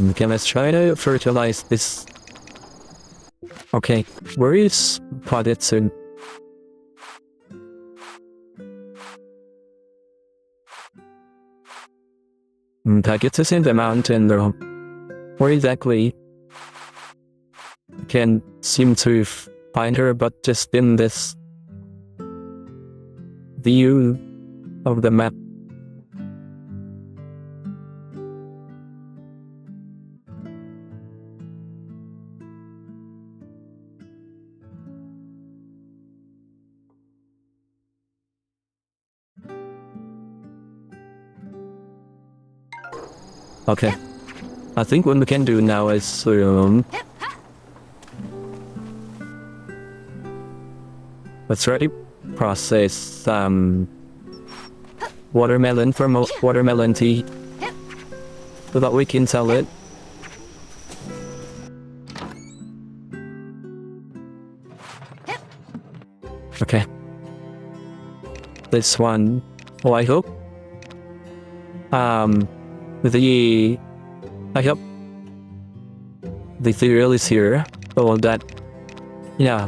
Okay, let's try to fertilize this. Okay, where is potted soon? Target is in the mountain though. Where exactly? I can't seem to find her, but just in this view of the map. Okay. I think what we can do now is let's try to process watermelon for watermelon tea so that we can sell it. Okay. This one. Oh, I hope. I hope the cereal is here. So that, yeah.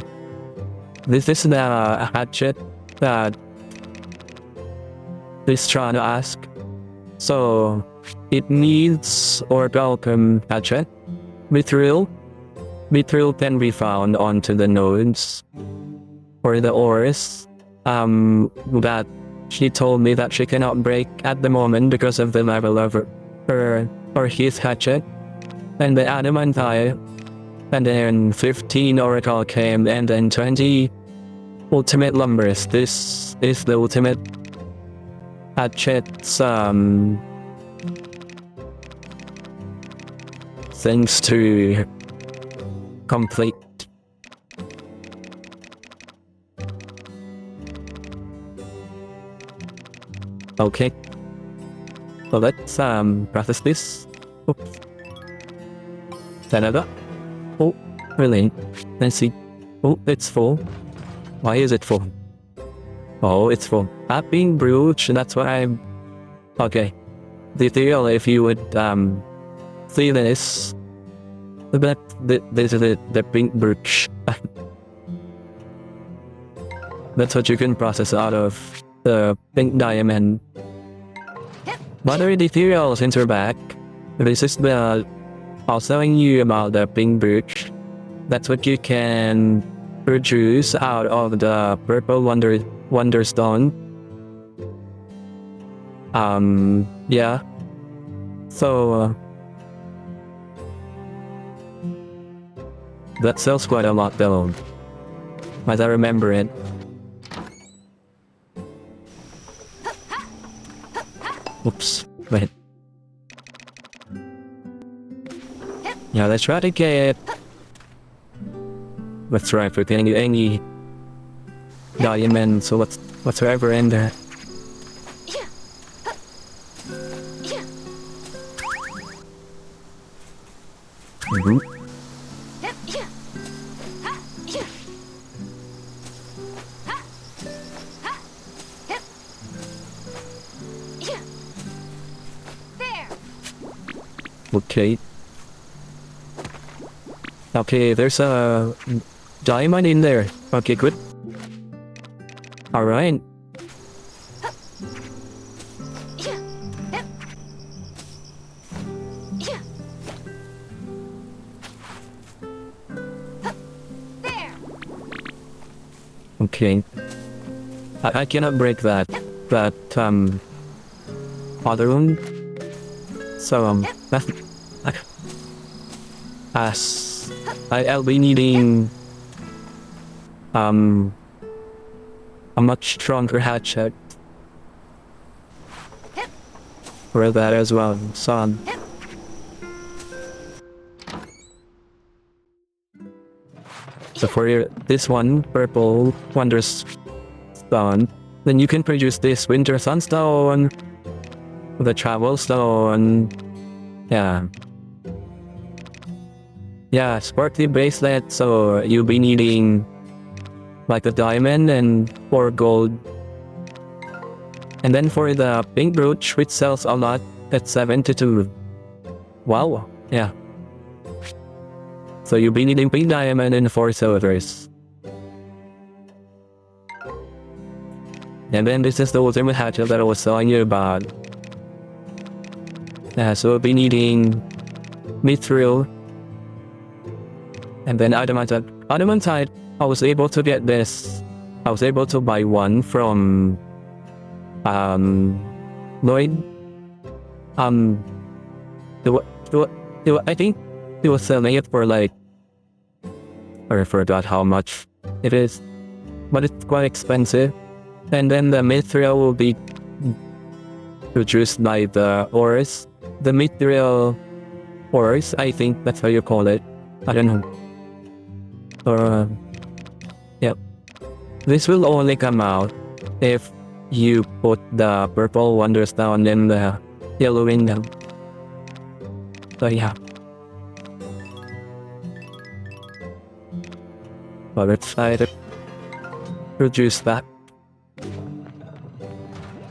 This is the hatchet that he's trying to ask. So it needs orichalcum hatchet. Mithril can be found onto the nodes or the ores. That she told me that she cannot break at the moment because of the level of her or his hatchet. And the adamantite, and then 15 orichalcum, and then 20 ultimate lumbers. This is the ultimate hatchet's things to complete. Okay. So let's process this. Oops. Another. Oh, really? Let's see. Oh, it's full. Why is it full? Oh, it's full. Being brooch, that's what I'm... Okay. The deal, if you would see this, this is the pink brooch. That's what you can process out of the pink diamond. Battery materials in her back. This is the... I was telling you about the pink brooch. That's what you can produce out of the purple wonderstone. Yeah. So that sells quite a lot though, as I remember it. Oops, wait. Yeah, let's try to get... Let's try for getting any diamond, so whatsoever in there. Okay. Okay, there's a diamond in there. Okay, good. Alright. Okay. I cannot break that other one. So I'll be needing a much stronger hatchet for that as well. So for this one, purple wonderstone, then you can produce this winter sunstone, the travel stone, yeah. Yeah, sparkly bracelet, so you'll be needing like a diamond and 4 gold. And then for the pink brooch, which sells a lot at 72. Wow. Yeah. So you'll be needing pink diamond and 4 silvers. And then this is the ultimate hatchet that I was telling you about. Yeah, so we'll be needing mithril. And then adamantite. Adamantite, I was able to get this. I was able to buy one from Lloyd. I think he was selling it for like, I forgot how much it is, but it's quite expensive. And then the mithril will be produced by the ores. The mithril ores, I think that's how you call it. I don't know. Or yep. This will only come out if you put the purple wonders down and the yellow in them. So yeah. But let's try to produce that.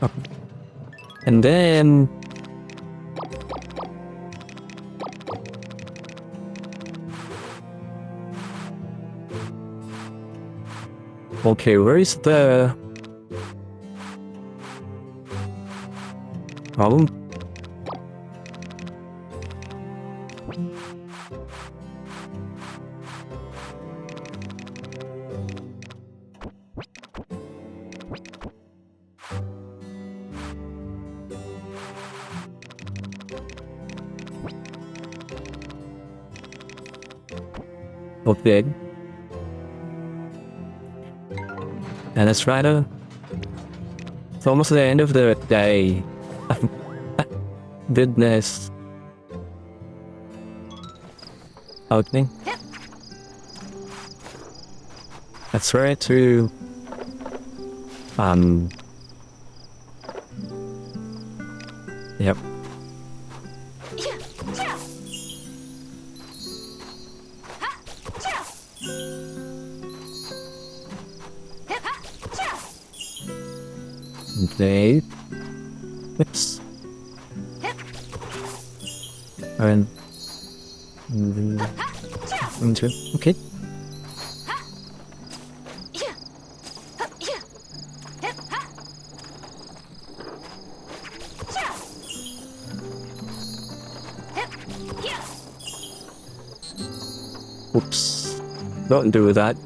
Okay. And then okay, where is the problem? Okay. And let's try to... It's almost the end of the day. Goodness. Opening. Let's try to... Yep. Okay. Oops. And into okay. Oops. Don't do that.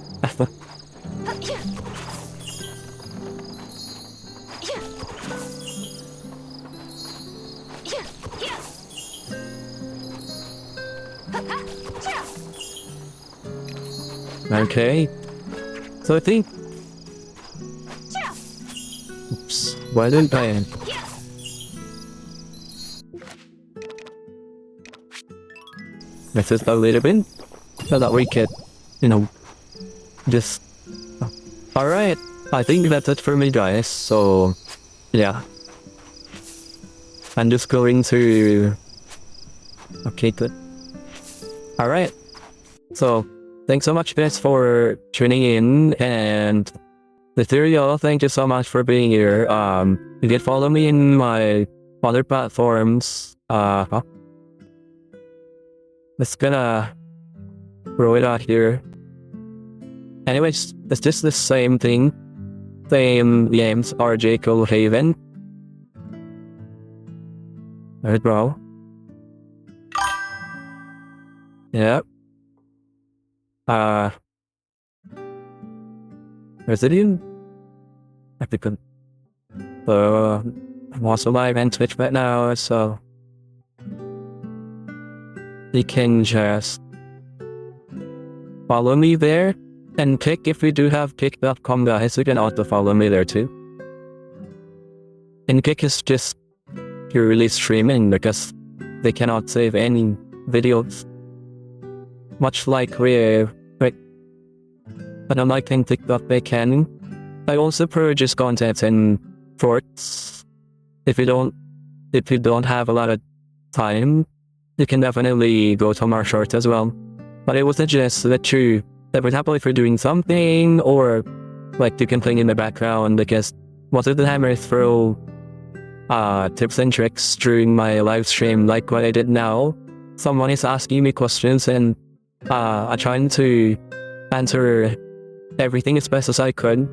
Okay. So I think... Oops. Why didn't I... This is a little bit so that we could, you know, just... Alright. I think that's it for me, guys. So, yeah. I'm just going to... Okay, good. Alright. So... Thanks so much, guys, for tuning in, and Ethereal, thank you so much for being here. You can follow me in my other platforms. Let's gonna throw it out here. Anyways, it's just the same thing. Same games, rjcohaven. Alright, bro. Yep. Resident? I think I'm also live on Twitch right now, so you can just follow me there, and Kick, if we do have Kick.com guys, you can also follow me there too. And Kick is just purely streaming because they cannot save any videos. Much like but unlike in TikTok they can. I also purchase content in shorts. If you don't have a lot of time, you can definitely go to more shorts as well. But I would suggest that for example, if you're doing something, or like you can play in the background, because most of the time I throw tips and tricks during my live stream, like what I did now. someone is asking me questions, and I'm trying to answer everything as best as I could.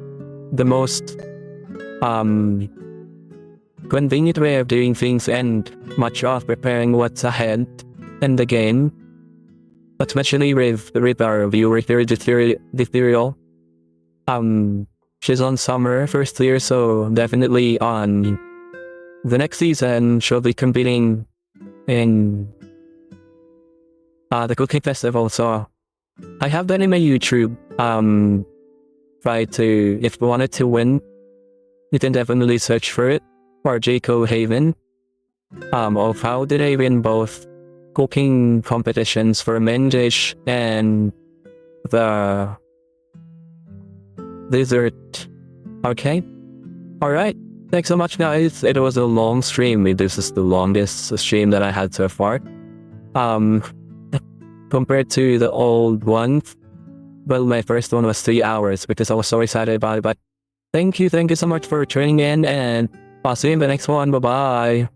The most convenient way of doing things, and much of preparing what's ahead in the game, especially with our viewer here, Ethereal. She's on summer first year, so definitely on the next season she'll be competing in the cooking festival. So I have that in my YouTube. Try to, if you wanted to win, you can definitely search for it, rjcohaven. Of how did I win both cooking competitions for main dish and the dessert. Okay? Alright. Thanks so much, guys. It was a long stream. This is the longest stream that I had so far. Compared to the old ones. Well, my first one was 3 hours because I was so excited about it. But thank you so much for tuning in, and I'll see you in the next one. Bye-bye.